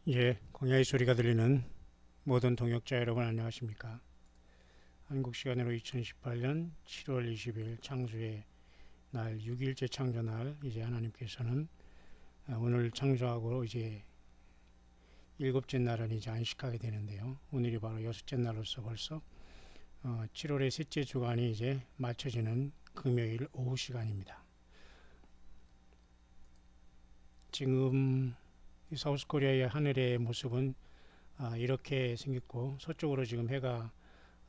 예, 광야의 소리가 들리는 모든 동역자 여러분 안녕하십니까? 한국 시간으로 2018년 7월 20일 창조의 날 6일째 창조날 이제 하나님께서는 오늘 창조하고 이제 일곱째 날은 이제 안식하게 되는데요. 오늘이 바로 여섯째 날로서 벌써 7월의 셋째 주간이 이제 맞춰지는 금요일 오후 시간입니다. 지금 사우스코리아의 하늘의 모습은 이렇게 생겼고 서쪽으로 지금 해가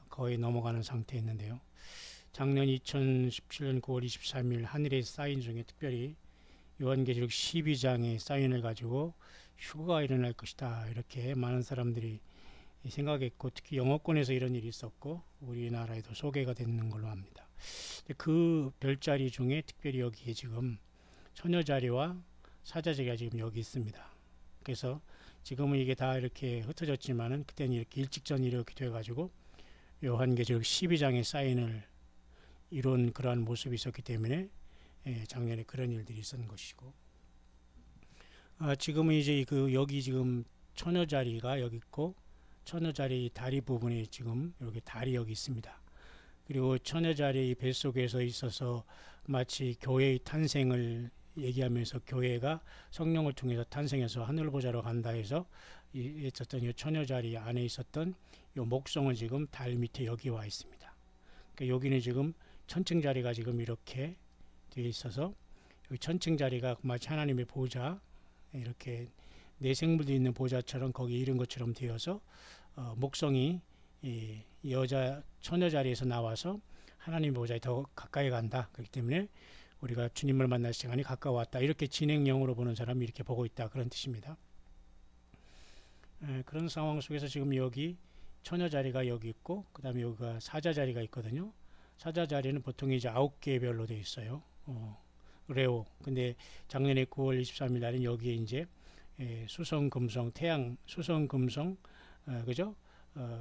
거의 넘어가는 상태에 있는데요. 작년 2017년 9월 23일 하늘의 사인 중에 특별히 요한계시록 12장의 사인을 가지고 휴거가 일어날 것이다 이렇게 많은 사람들이 생각했고, 특히 영어권에서 이런 일이 있었고 우리나라에도 소개가 되는 걸로 합니다. 그 별자리 중에 특별히 여기에 지금 처녀자리와 사자자리가 지금 여기 있습니다. 그래서 지금은 이게 다 이렇게 흩어졌지만은 그때는 이렇게 일직선이 이렇게 돼가지고 요한계시록 12장의 사인을 이룬 그러한 모습이 있었기 때문에 작년에 그런 일들이 있었던 것이고, 지금은 이제 여기 지금 처녀자리가 여기 있고 처녀자리 다리 부분이 지금 여기 달이 여기 있습니다. 그리고 처녀자리 뱃속에서 있어서 마치 교회의 탄생을 얘기하면서 교회가 성령을 통해서 탄생해서 하늘 보좌로 간다 해서 있었던 이 처녀자리 안에 있었던 이 목성은 지금 달 밑에 여기 와 있습니다. 그러니까 여기는 지금 천층자리가 지금 이렇게 되어 있어서 여기 천층자리가 마치 하나님의 보좌, 이렇게 내생물도 있는 보좌처럼 거기 이런 것처럼 되어서 목성이 이 여자 처녀자리에서 나와서 하나님 보좌에 더 가까이 간다. 그렇기 때문에 우리가 주님을 만날 시간이 가까웠다. 이렇게 진행형으로 보는 사람이 이렇게 보고 있다. 그런 뜻입니다. 그런 상황 속에서 지금 여기 처녀자리가 여기 있고 그 다음에 여기가 사자자리가 있거든요. 사자자리는 보통 이제 9개의 별로 되어 있어요. 레오. 근데 작년에 9월 23일 날은 여기에 이제 수성, 금성, 태양, 수성, 금성, 그죠?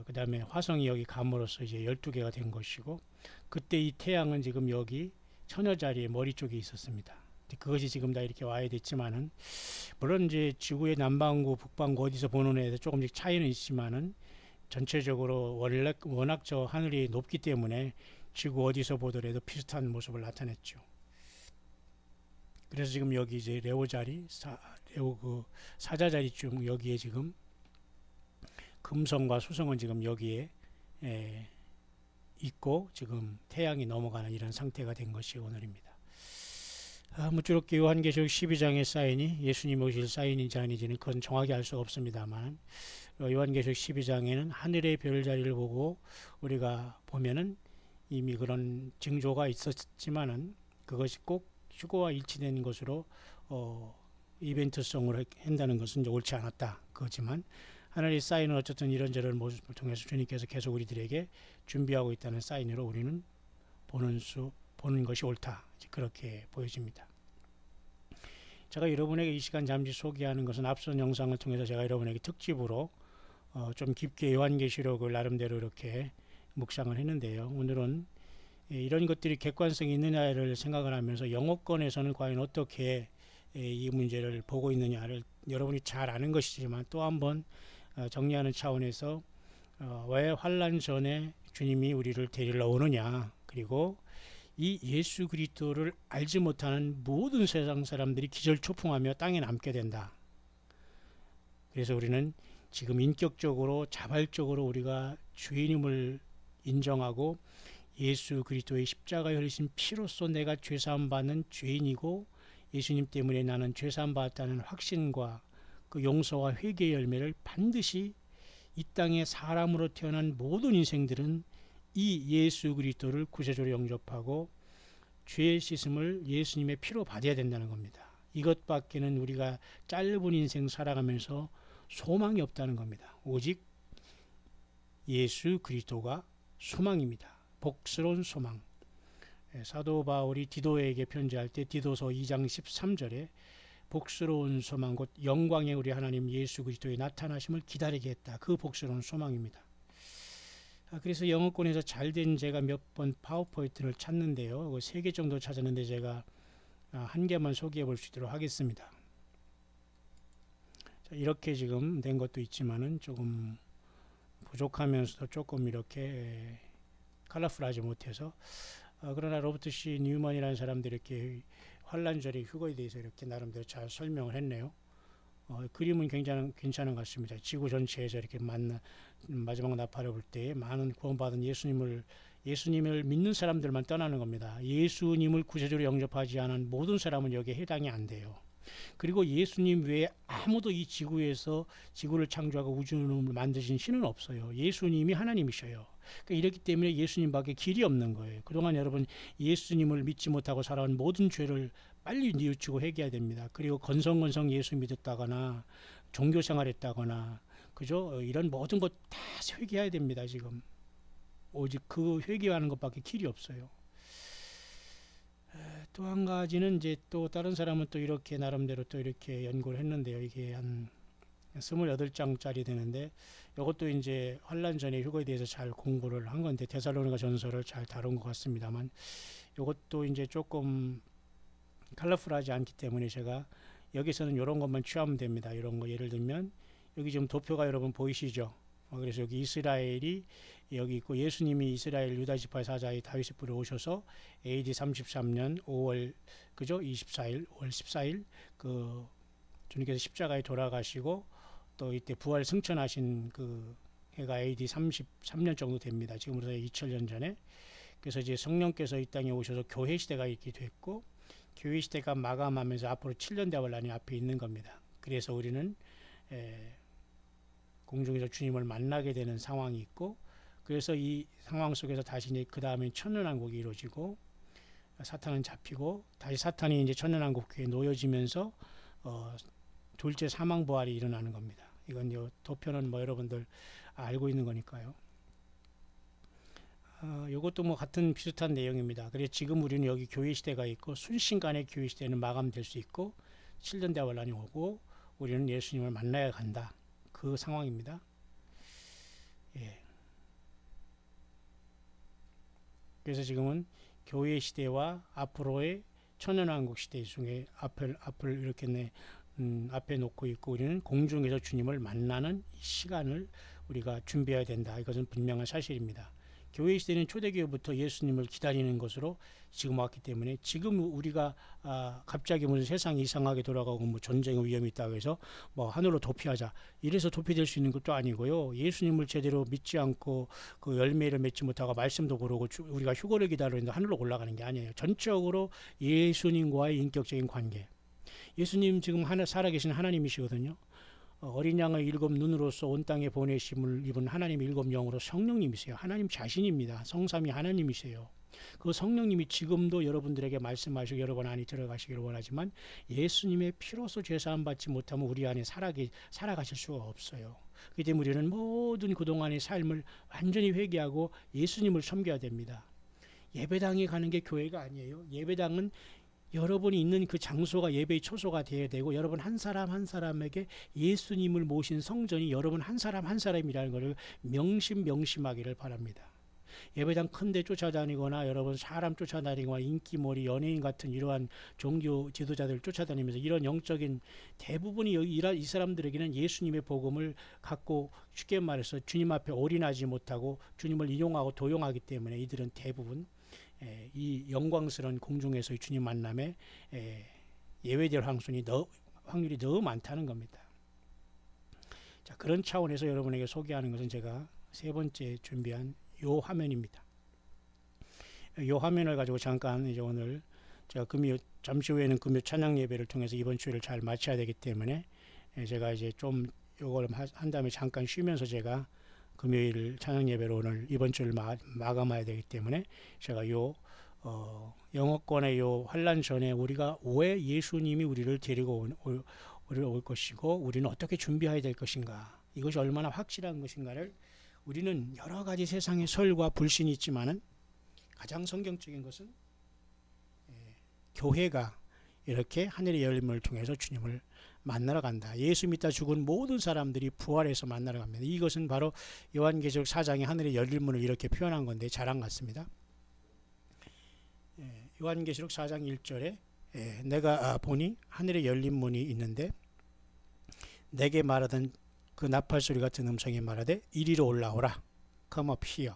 그 다음에 화성이 여기 감으로써 이제 12개가 된 것이고, 그때 이 태양은 지금 여기 처녀자리의 머리 쪽에 있었습니다. 그것이 지금 다 이렇게 와야 됐지만은, 물론 이제 지구의 남반구, 북반구 어디서 보는 애에서 조금씩 차이는 있지만은, 전체적으로 워낙 저 하늘이 높기 때문에 지구 어디서 보더라도 비슷한 모습을 나타냈죠. 그래서 지금 여기 이제 레오 자리, 레오 그 사자 자리 중 여기에 지금 금성과 수성은 지금 여기에 있고 지금 태양이 넘어가는 이런 상태가 된 것이 오늘입니다. 무쪼록 요한계시록 12장의 사인이 예수님 오실 사인인지 아닌지는 그건 정확히 알 수가 없습니다만, 요한계시록 12장에는 하늘의 별자리를 보고 우리가 보면은 이미 그런 징조가 있었지만은 그것이 꼭 휴거와 일치된 것으로 이벤트성으로 한다는 것은 이제 옳지 않았다 그거지만, 하늘의 사인은 어쨌든 이런저런 모습을 통해서 주님께서 계속 우리들에게 준비하고 있다는 사인으로 우리는 보는 것이 옳다, 그렇게 보여집니다. 제가 여러분에게 이 시간 잠시 소개하는 것은 앞선 영상을 통해서 제가 여러분에게 특집으로 좀 깊게 요한계시록을 나름대로 이렇게 묵상을 했는데요. 오늘은 이런 것들이 객관성이 있느냐를 생각을 하면서 영어권에서는 과연 어떻게 이 문제를 보고 있느냐를 여러분이 잘 아는 것이지만 또 한번 정리하는 차원에서 왜 환난 전에 주님이 우리를 데리러 오느냐, 그리고 이 예수 그리스도를 알지 못하는 모든 세상 사람들이 기절초풍하며 땅에 남게 된다. 그래서 우리는 지금 인격적으로 자발적으로 우리가 주인임을 인정하고 예수 그리스도의 십자가에 흘리신 피로써 내가 죄사함 받는 죄인이고 예수님 때문에 나는 죄사함 받았다는 확신과 그 용서와 회개의 열매를 반드시 이 땅에 사람으로 태어난 모든 인생들은 이 예수 그리스도를 구세주로 영접하고 죄의 씻음을 예수님의 피로 받아야 된다는 겁니다. 이것밖에는 우리가 짧은 인생 살아가면서 소망이 없다는 겁니다. 오직 예수 그리스도가 소망입니다. 복스러운 소망. 사도 바울이 디도에게 편지할 때 디도서 2장 13절에 복스러운 소망 곧 영광의 우리 하나님 예수 그리스도의 나타나심을 기다리게 했다. 그 복스러운 소망입니다. 그래서 영어권에서 잘된 제가 몇 번 파워포인트를 찾는데요. 3개 정도 찾았는데 제가 한 개만 소개해 볼 수 있도록 하겠습니다. 이렇게 지금 된 것도 있지만은 조금 부족하면서도 조금 이렇게 컬러풀하지 못해서 그러나 로버트 C 뉴먼이라는 사람들이 이렇게 환란절의 휴거에 대해서 이렇게 나름대로 잘 설명을 했네요. 그림은 굉장히 괜찮은 것 같습니다. 지구 전체에서 이렇게 마지막 나팔을 불 때 많은 구원받은 예수님을 믿는 사람들만 떠나는 겁니다. 예수님을 구세주로 영접하지 않은 모든 사람은 여기에 해당이 안 돼요. 그리고 예수님 외에 아무도 이 지구에서 지구를 창조하고 우주를 만드신 신은 없어요. 예수님이 하나님이셔요. 그러니까 이렇기 때문에 예수님밖에 길이 없는 거예요. 그동안 여러분 예수님을 믿지 못하고 살아온 모든 죄를 빨리 뉘우치고 회개해야 됩니다. 그리고 건성건성 예수 믿었다거나 종교 생활했다거나 그죠? 이런 모든 것 다 회개해야 됩니다. 지금 오직 그 회개하는 것밖에 길이 없어요. 또 한 가지는 이제 또 다른 사람은 또 이렇게 나름대로 또 이렇게 연구를 했는데요. 이게 한 28장짜리 되는데 이것도 이제 환란 전의 휴거에 대해서 잘 공부를 한 건데 데살로니가 전서를 잘 다룬 것 같습니다만 이것도 이제 조금 컬러풀하지 않기 때문에 제가 여기서는 이런 것만 취하면 됩니다. 이런 거 예를 들면 여기 지금 도표가 여러분 보이시죠? 그래서 여기 이스라엘이 여기 있고 예수님이 이스라엘 유다 지파 사자의 다윗의 뿔에 오셔서 AD 33년 5월 그죠? 24일 5월 14일 그 주님께서 십자가에 돌아가시고 또 이때 부활 승천하신 그 해가 AD 33년 정도 됩니다. 지금으로서 2000년 전에. 그래서 이제 성령께서 이 땅에 오셔서 교회 시대가 있게 됐고 교회 시대가 마감하면서 앞으로 7년 대환란이 앞에 있는 겁니다. 그래서 우리는 공중에서 주님을 만나게 되는 상황이 있고 그래서 이 상황 속에서 다시 이제 그 다음에 천년왕국이 이루어지고 사탄은 잡히고 다시 사탄이 이제 천년왕국에 놓여지면서 둘째 사망 부활이 일어나는 겁니다. 이건 요 도표는 뭐 여러분들 알고 있는 거니까요. 이것도 뭐 같은 비슷한 내용입니다. 그래서 지금 우리는 여기 교회 시대가 있고 순식간에 교회 시대는 마감될 수 있고 7년 대환란이 오고 우리는 예수님을 만나야 간다. 그 상황입니다. 예. 그래서 지금은 교회 시대와 앞으로의 천연왕국 시대 중에 앞을 이렇게 앞에 놓고 있고 우리는 공중에서 주님을 만나는 시간을 우리가 준비해야 된다. 이것은 분명한 사실입니다. 교회 시대는 초대교회부터 예수님을 기다리는 것으로 지금 왔기 때문에 지금 우리가 갑자기 무슨 세상이 이상하게 돌아가고 뭐 전쟁의 위험이 있다고 해서 뭐 하늘로 도피하자 이래서 도피될 수 있는 것도 아니고요. 예수님을 제대로 믿지 않고 그 열매를 맺지 못하고 말씀도 그러고 우리가 휴거를 기다리는데 하늘로 올라가는 게 아니에요. 전적으로 예수님과의 인격적인 관계. 예수님 지금 살아계신 하나님이시거든요. 어린 양을 일곱 눈으로서 온 땅에 보내심을 입은 하나님 일곱 영으로 성령님이세요. 하나님 자신입니다. 성삼위 하나님이세요. 그 성령님이 지금도 여러분들에게 말씀하시고 여러분 안에 들어가시기를 원하지만 예수님의 피로서 죄사함 받지 못하면 우리 안에 살아가실 수가 없어요. 그렇기 때문에 우리는 모든 그동안의 삶을 완전히 회개하고 예수님을 섬겨야 됩니다. 예배당에 가는 게 교회가 아니에요. 예배당은 여러분이 있는 그 장소가 예배의 초소가 되어야 되고 여러분 한 사람 한 사람에게 예수님을 모신 성전이 여러분 한 사람 한 사람이라는 것을 명심하기를 바랍니다. 예배당 큰 데 쫓아다니거나 여러분 사람 쫓아다니거나 인기몰이 연예인 같은 이러한 종교 지도자들 쫓아다니면서 이런 영적인 대부분이 이 사람들에게는 예수님의 복음을 갖고 쉽게 말해서 주님 앞에 올인하지 못하고 주님을 인용하고 도용하기 때문에 이들은 대부분 이 영광스러운 공중에서의 주님 만남에 예외될 확률이 너무 많다는 겁니다. 자, 그런 차원에서 여러분에게 소개하는 것은 제가 세 번째 준비한 요 화면입니다. 요 화면을 가지고 잠깐 이제 오늘 제가 잠시 후에는 금요 찬양 예배를 통해서 이번 주를 잘 마쳐야 되기 때문에 제가 이제 좀 요걸 한 다음에 잠깐 쉬면서 제가 금요일 찬양 예배로 오늘 이번 주를 마감해야 되기 때문에 제가 영어권의 요 환란 전에 우리가 왜 예수님이 우리를 데리고 올 것이고 우리는 어떻게 준비해야 될 것인가 이것이 얼마나 확실한 것인가를 우리는 여러 가지 세상의 설과 불신이 있지만은 가장 성경적인 것은 교회가 이렇게 하늘의 열림을 통해서 주님을 만나러 간다. 예수 믿다 죽은 모든 사람들이 부활해서 만나러 갑니다. 이것은 바로 요한계시록 4장의 하늘의 열릴문을 이렇게 표현한 건데 자랑 같습니다. 요한계시록 4장 1절에 내가 보니 하늘의 열린 문이 있는데 내게 말하던 그 나팔소리 같은 음성이 말하되 이리로 올라오라. Come up here.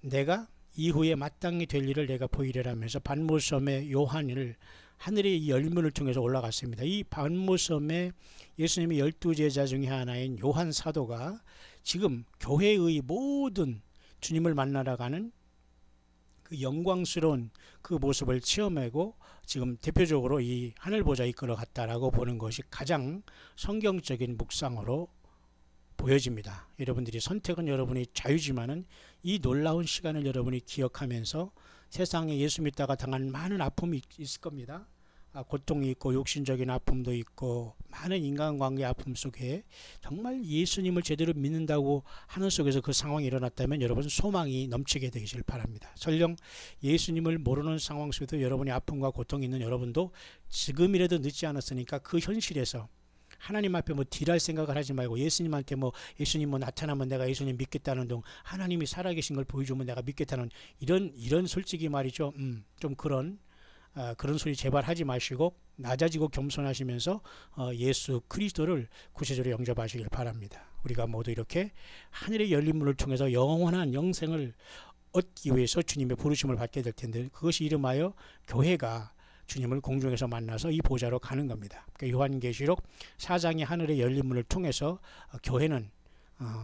내가 이후에 마땅히 될 일을 내가 보이려라면서 반모섬의 요한을 하늘의 열문을 통해서 올라갔습니다. 이 반모섬에 예수님의 12제자 중에 하나인 요한 사도가 지금 교회의 모든 주님을 만나러 가는 그 영광스러운 그 모습을 체험하고 지금 대표적으로 이 하늘보좌에 이끌어 갔다라고 보는 것이 가장 성경적인 묵상으로 보여집니다. 여러분들이 선택은 여러분의 자유지만은 이 놀라운 시간을 여러분이 기억하면서 세상에 예수 믿다가 당한 많은 아픔이 있을 겁니다. 고통이 있고 육신적인 아픔도 있고 많은 인간관계 아픔 속에 정말 예수님을 제대로 믿는다고 하는 속에서 그 상황이 일어났다면 여러분 소망이 넘치게 되시길 바랍니다. 설령 예수님을 모르는 상황 속에도 여러분의 아픔과 고통이 있는 여러분도 지금이라도 늦지 않았으니까 그 현실에서 하나님 앞에 뭐 딜할 생각을 하지 말고 예수님한테 뭐 예수님 뭐 나타나면 내가 예수님 믿겠다는 둥 하나님이 살아계신 걸 보여주면 내가 믿겠다는 이런 솔직히 말이죠. 좀 그런 소리 제발 하지 마시고 낮아지고 겸손하시면서 예수 그리스도를 구세주로 영접하시길 바랍니다. 우리가 모두 이렇게 하늘의 열린 문을 통해서 영원한 영생을 얻기 위해서 주님의 부르심을 받게 될 텐데 그것이 이름하여 교회가 주님을 공중에서 만나서 이 보좌로 가는 겁니다. 그러니까 요한계시록 4장의 하늘의 열린 문을 통해서 교회는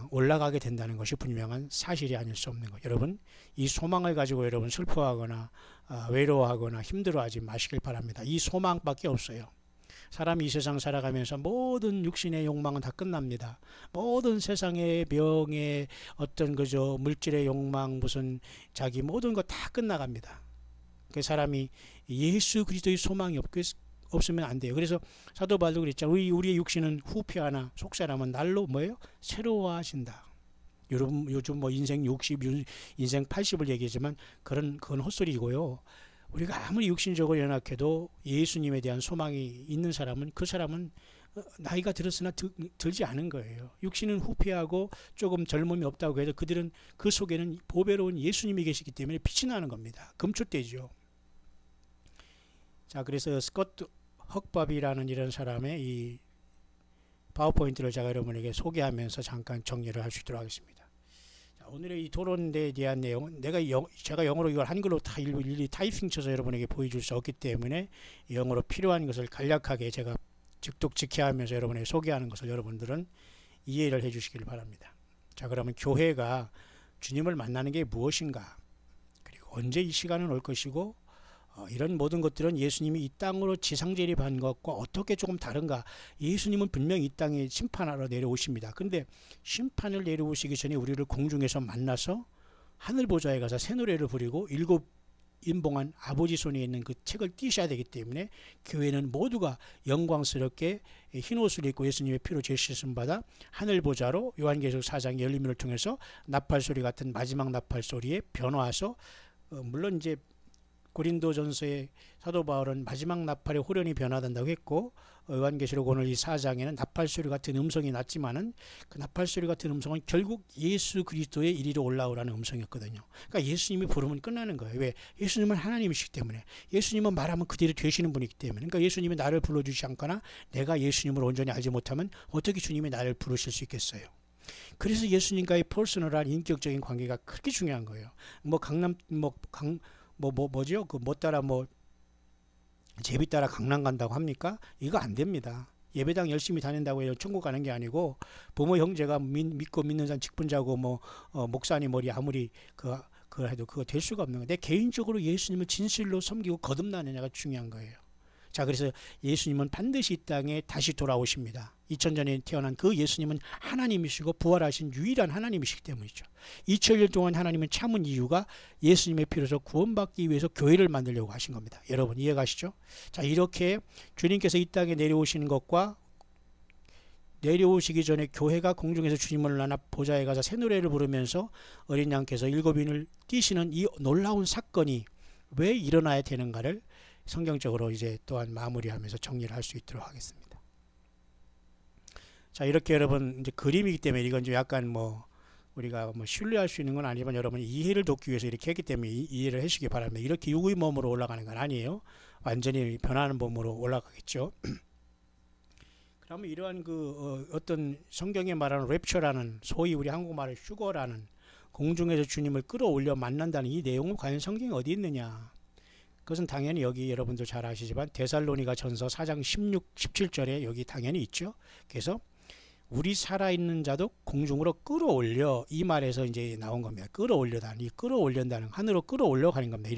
올라가게 된다는 것이 분명한 사실이 아닐 수 없는 것. 여러분 이 소망을 가지고 여러분 슬퍼하거나 외로워하거나 힘들어하지 마시길 바랍니다. 이 소망밖에 없어요. 사람이 이 세상 살아가면서 모든 육신의 욕망은 다 끝납니다. 모든 세상의 명예 어떤 그저 물질의 욕망 무슨 자기 모든 거 다 끝나갑니다. 그 사람이 예수 그리스도의 소망이 없으면 안 돼요. 그래서 사도 바울도 그랬죠. 우리의 육신은 후패하나 속사람은 날로 뭐예요? 새로워하신다. 여러분 요즘 뭐 인생 60, 인생 80을 얘기하지만 그건 헛소리고요. 우리가 아무리 육신적으로 연약해도 예수님에 대한 소망이 있는 사람은 그 사람은 나이가 들었으나 들지 않은 거예요. 육신은 후패하고 조금 젊음이 없다고 해도 그들은 그 속에는 보배로운 예수님이 계시기 때문에 빛이 나는 겁니다. 금출대죠. 자, 그래서 스코트 헉밥이라는 이런 사람의 이 파워포인트를 제가 여러분에게 소개하면서 잠깐 정리를 할 수 있도록 하겠습니다. 자, 오늘의 이 토론에 대한 내용은 제가 영어로 이걸 한글로 다 일일이 타이핑 쳐서 여러분에게 보여줄 수 없기 때문에 영어로 필요한 것을 간략하게 제가 직독직해하면서 여러분에게 소개하는 것을 여러분들은 이해를 해 주시길 바랍니다. 자, 그러면 교회가 주님을 만나는 게 무엇인가, 그리고 언제 이 시간은 올 것이고 이런 모든 것들은 예수님이 이 땅으로 지상재림한 것과 어떻게 조금 다른가. 예수님은 분명히 이 땅에 심판하러 내려오십니다. 그런데 심판을 내려오시기 전에 우리를 공중에서 만나서 하늘보좌에 가서 새 노래를 부리고 일곱 인봉한 아버지 손에 있는 그 책을 띄셔야 되기 때문에 교회는 모두가 영광스럽게 흰옷을 입고 예수님의 피로 죄씻음 받아 하늘보좌로 요한계시록 4장 열림을 통해서 나팔소리 같은 마지막 나팔소리에 변화해서 물론 이제 고린도전서의 사도 바울은 마지막 나팔의 호련이 변화된다고 했고 요한계시록 오늘 이 4장에는 나팔소리 같은 음성이 났지만은 그 나팔소리 같은 음성은 결국 예수 그리스도의 이리로 올라오라는 음성이었거든요. 그러니까 예수님이 부르면 끝나는 거예요. 왜? 예수님은 하나님이시기 때문에. 예수님은 말하면 그대로 되시는 분이기 때문에. 그러니까 예수님이 나를 불러주지 않거나 내가 예수님을 온전히 알지 못하면 어떻게 주님이 나를 부르실 수 있겠어요. 그래서 예수님과의 퍼스널한 인격적인 관계가 그렇게 중요한 거예요. 뭐죠? 그 뭐 따라 뭐 제비 따라 강남 간다고 합니까? 이거 안 됩니다. 예배당 열심히 다닌다고 해서 천국 가는 게 아니고 부모 형제가 믿고 믿는 사람 직분자고 목사님 머리 아무리 그 해도 그거 될 수가 없는 거예요. 내 개인적으로 예수님을 진실로 섬기고 거듭나느냐가 중요한 거예요. 자, 그래서 예수님은 반드시 이 땅에 다시 돌아오십니다. 2000년에 태어난 그 예수님은 하나님이시고 부활하신 유일한 하나님이시기 때문이죠. 2000년 동안 하나님은 참은 이유가 예수님의 피로서 구원받기 위해서 교회를 만들려고 하신 겁니다. 여러분 이해가시죠? 자, 이렇게 주님께서 이 땅에 내려오시는 것과 내려오시기 전에 교회가 공중에서 주님을 만나 보좌에 가서 새 노래를 부르면서 어린 양께서 일곱인을 띄시는 이 놀라운 사건이 왜 일어나야 되는가를 성경적으로 이제 또한 마무리하면서 정리를 할 수 있도록 하겠습니다. 자, 이렇게 여러분 이제 그림이기 때문에 이건 좀 약간 우리가 신뢰할 수 있는 건 아니지만 여러분 이해를 돕기 위해서 이렇게 했기 때문에 이해를 해주시기 바랍니다. 이렇게 육의 몸으로 올라가는 건 아니에요. 완전히 변하는 몸으로 올라가겠죠. 그러면 이러한 어떤 성경에 말하는 랩처라는 소위 우리 한국말의 휴거라는 공중에서 주님을 끌어올려 만난다는 이 내용은 과연 성경에 어디 있느냐? 그것은 당연히 여기 여러분도 잘 아시지만 데살로니가 전서 4장 16, 17절에 여기 당연히 있죠. 그래서 우리 살아있는 자도 공중으로 끌어올려, 이 말에서 이제 나온 겁니다. 끌어올려다는, 이 끌어올린다는, 하늘로 끌어올려가는 겁니다.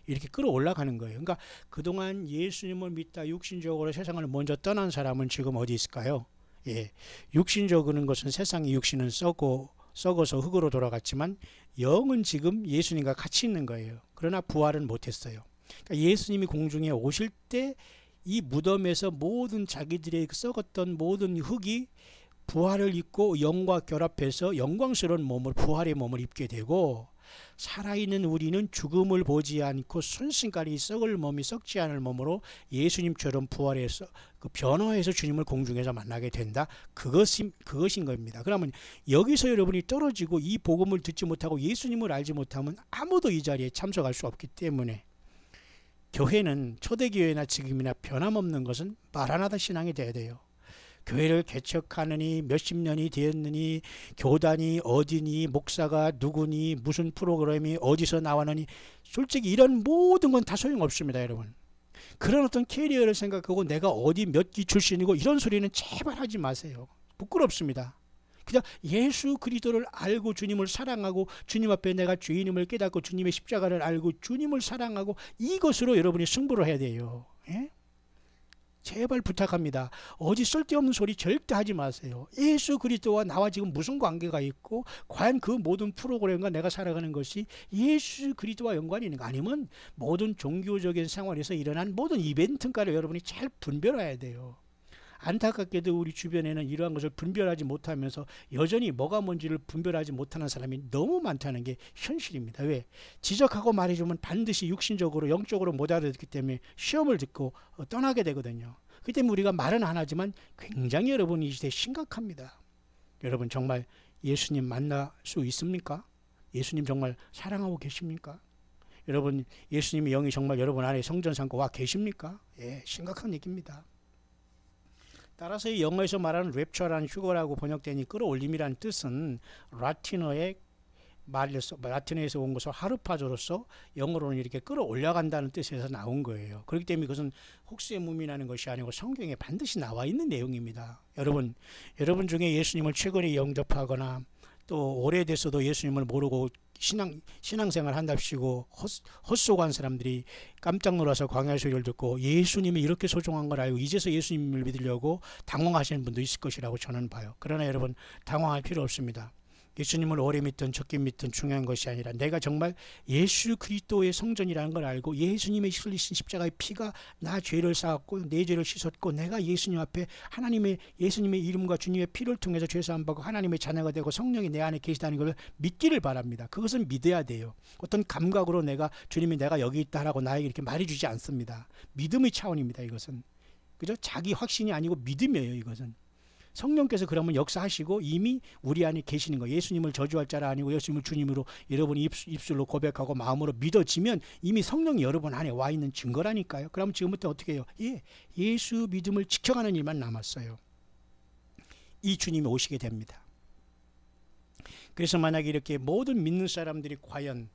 이렇게 끌어올라가는 거예요. 그러니까 그동안 예수님을 믿다 육신적으로 세상을 먼저 떠난 사람은 지금 어디 있을까요? 예, 육신적인 것은 세상의 육신은 썩어서 흙으로 돌아갔지만 영은 지금 예수님과 같이 있는 거예요. 그러나 부활은 못했어요. 그러니까 예수님이 공중에 오실 때 이 무덤에서 모든 자기들의 썩었던 모든 흙이 부활을 입고 영과 결합해서 영광스러운 몸을, 부활의 몸을 입게 되고, 살아있는 우리는 죽음을 보지 않고 순식간에 썩을 몸이 썩지 않을 몸으로 예수님처럼 부활해서 변화해서 주님을 공중에서 만나게 된다. 그것인 겁니다. 그러면 여기서 여러분이 떨어지고 이 복음을 듣지 못하고 예수님을 알지 못하면 아무도 이 자리에 참석할 수 없기 때문에, 교회는 초대교회나 지금이나 변함없는 것은 마라나다 신앙이 돼야 돼요. 교회를 개척하느니 몇십 년이 되었느니 교단이 어디니 목사가 누구니 무슨 프로그램이 어디서 나왔느니, 솔직히 이런 모든 건 다 소용없습니다. 여러분, 그런 어떤 캐리어를 생각하고 내가 어디 몇 기 출신이고 이런 소리는 제발 하지 마세요. 부끄럽습니다. 그냥 예수 그리스도를 알고 주님을 사랑하고 주님 앞에 내가 죄인임을 깨닫고 주님의 십자가를 알고 주님을 사랑하고 이것으로 여러분이 승부를 해야 돼요. 예? 제발 부탁합니다. 어디 쓸데없는 소리 절대 하지 마세요. 예수 그리스도와 나와 지금 무슨 관계가 있고 과연 그 모든 프로그램과 내가 살아가는 것이 예수 그리스도와 연관이 있는가, 아니면 모든 종교적인 생활에서 일어난 모든 이벤트인가를 여러분이 잘 분별해야 돼요. 안타깝게도 우리 주변에는 이러한 것을 분별하지 못하면서 여전히 뭐가 뭔지를 분별하지 못하는 사람이 너무 많다는 게 현실입니다. 왜? 지적하고 말해주면 반드시 육신적으로 영적으로 못 알아듣기 때문에 시험을 듣고 떠나게 되거든요. 그렇기 때문에 우리가 말은 안 하지만 굉장히 여러분 이 시대 심각합니다. 여러분 정말 예수님 만날 수 있습니까? 예수님 정말 사랑하고 계십니까? 여러분 예수님의 영이 정말 여러분 안에 성전 삼고 와 계십니까? 예, 심각한 얘기입니다. 따라서 이 영어에서 말하는 랩처라는 휴거라고 번역되니 끌어올림이라는 뜻은 라틴어에서 온 것으로 하르파조로서 영어로는 이렇게 끌어올려간다는 뜻에서 나온 거예요. 그렇기 때문에 그것은 혹시의 무민하는 것이 아니고 성경에 반드시 나와 있는 내용입니다. 여러분 중에 예수님을 최근에 영접하거나 또 오래됐어도 예수님을 모르고 신앙생활 한답시고 헛속한 사람들이 깜짝 놀라서 광야 소리를 듣고 예수님이 이렇게 소중한 걸 알고 이제서 예수님을 믿으려고 당황하시는 분도 있을 것이라고 저는 봐요. 그러나 여러분 당황할 필요 없습니다. 예수님을 오래 믿든 적게 믿든 중요한 것이 아니라 내가 정말 예수 그리스도의 성전이라는 걸 알고 예수님의 흘리신 십자가의 피가 나 죄를 쌓았고 내 죄를 씻었고 내가 예수님 앞에 예수님의 이름과 주님의 피를 통해서 죄사함 받고 하나님의 자녀가 되고 성령이 내 안에 계시다는 걸 믿기를 바랍니다. 그것은 믿어야 돼요. 어떤 감각으로 주님이 내가 여기 있다라고 나에게 이렇게 말해주지 않습니다. 믿음의 차원입니다. 이것은 그죠? 자기 확신이 아니고 믿음이에요. 이것은 성령께서 그러면 역사하시고 이미 우리 안에 계시는 거예요. 예수님을 저주할 자라 아니고 예수님을 주님으로 여러분이 입술로 고백하고 마음으로 믿어지면 이미 성령이 여러분 안에 와 있는 증거라니까요. 그러면 지금부터 어떻게 해요? 예수 믿음을 지켜가는 일만 남았어요. 이 주님이 오시게 됩니다. 그래서 만약에 이렇게 모든 믿는 사람들이 과연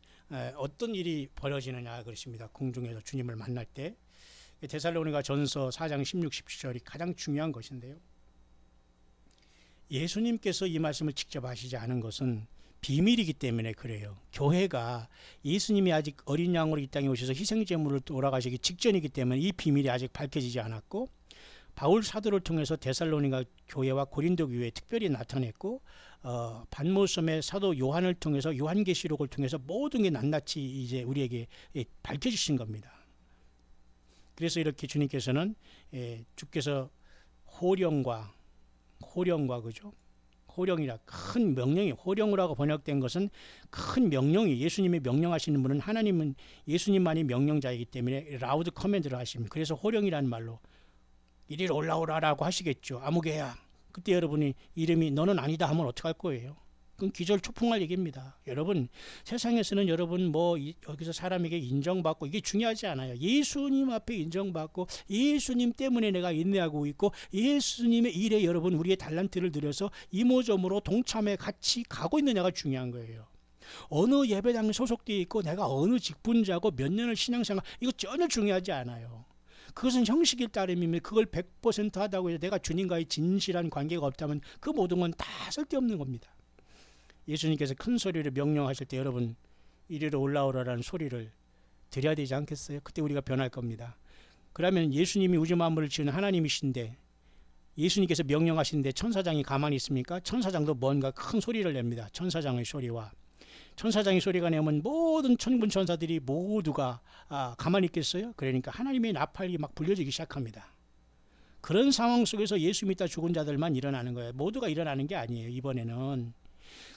어떤 일이 벌어지느냐 그렇습니다. 공중에서 주님을 만날 때 데살로니가 전서 4장 16, 17절이 가장 중요한 것인데요. 예수님께서 이 말씀을 직접 하시지 않은 것은 비밀이기 때문에 그래요. 교회가 예수님이 아직 어린 양으로 이 땅에 오셔서 희생제물을 돌아가시기 직전이기 때문에 이 비밀이 아직 밝혀지지 않았고, 바울 사도를 통해서 데살로니가 교회와 고린도 교회에 특별히 나타냈고, 반모섬의 사도 요한을 통해서 요한계시록을 통해서 모든 게 낱낱이 이제 우리에게 밝혀주신 겁니다. 그래서 이렇게 주님께서는 주께서 호령과 그죠? 호령이라 큰 명령이, 호령이라고 번역된 것은 큰 명령이, 예수님이 명령하시는 분은 하나님은 예수님만이 명령자이기 때문에 라우드 커맨드를 하십니다. 그래서 호령이라는 말로 이리로 올라오라라고 하시겠죠. 아무개야. 그때 여러분이 이름이 너는 아니다 하면 어떡할 거예요? 그건 기절초풍할 얘기입니다. 여러분, 세상에서는 여러분 여기서 사람에게 인정받고 이게 중요하지 않아요. 예수님 앞에 인정받고 예수님 때문에 내가 인내하고 있고 예수님의 일에 여러분 우리의 달란트를 들여서 이모저모로 동참해 같이 가고 있느냐가 중요한 거예요. 어느 예배당에 소속되어 있고 내가 어느 직분자고 몇 년을 신앙생활, 이거 전혀 중요하지 않아요. 그것은 형식일 따름이며 그걸 100% 하다고 해서 내가 주님과의 진실한 관계가 없다면 그 모든 건 다 쓸데없는 겁니다. 예수님께서 큰 소리로 명령하실 때 여러분 이리로 올라오라라는 소리를 드려야 되지 않겠어요? 그때 우리가 변할 겁니다. 그러면 예수님이 우주 만물을 지은 하나님이신데 예수님께서 명령하시는데 천사장이 가만히 있습니까? 천사장도 뭔가 큰 소리를 냅니다. 천사장의 소리와 천사장의 소리가 내면 모든 천군 천사들이 모두가 가만히 있겠어요? 그러니까 하나님의 나팔이 막 불려지기 시작합니다. 그런 상황 속에서 예수 믿다 죽은 자들만 일어나는 거예요. 모두가 일어나는 게 아니에요, 이번에는.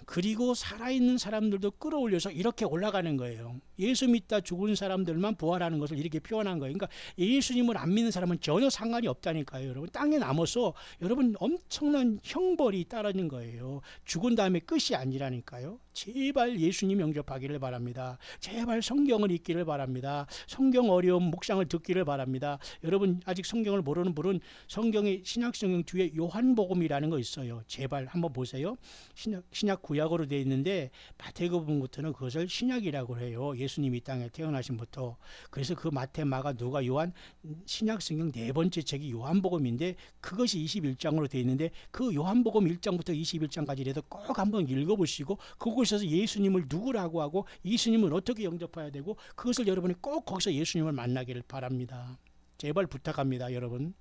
그리고 살아있는 사람들도 끌어올려서 이렇게 올라가는 거예요. 예수 믿다 죽은 사람들만 부활하는 것을 이렇게 표현한 거예요. 그러니까 예수님을 안 믿는 사람은 전혀 상관이 없다니까요. 여러분, 땅에 남아서 여러분 엄청난 형벌이 따르는 거예요. 죽은 다음에 끝이 아니라니까요. 제발 예수님 영접하기를 바랍니다. 제발 성경을 읽기를 바랍니다. 성경 어려움 묵상을 듣기를 바랍니다. 여러분 아직 성경을 모르는 분은 성경의 신약성경 뒤에 요한복음이라는 거 있어요. 제발 한번 보세요. 신약 구약으로 되어 있는데 마태복음부터는 그것을 신약이라고 해요. 예수님이 이 땅에 태어나신부터. 그래서 그 마태, 마가, 누가, 요한 신약성경 네 번째 책이 요한복음인데 그것이 21장으로 되어 있는데 그 요한복음 1장부터 21장까지라도 꼭 한번 읽어보시고 그곳에서 예수님을 누구라고 하고 예수님을 어떻게 영접해야 되고 그것을 여러분이 꼭 거기서 예수님을 만나기를 바랍니다. 제발 부탁합니다. 여러분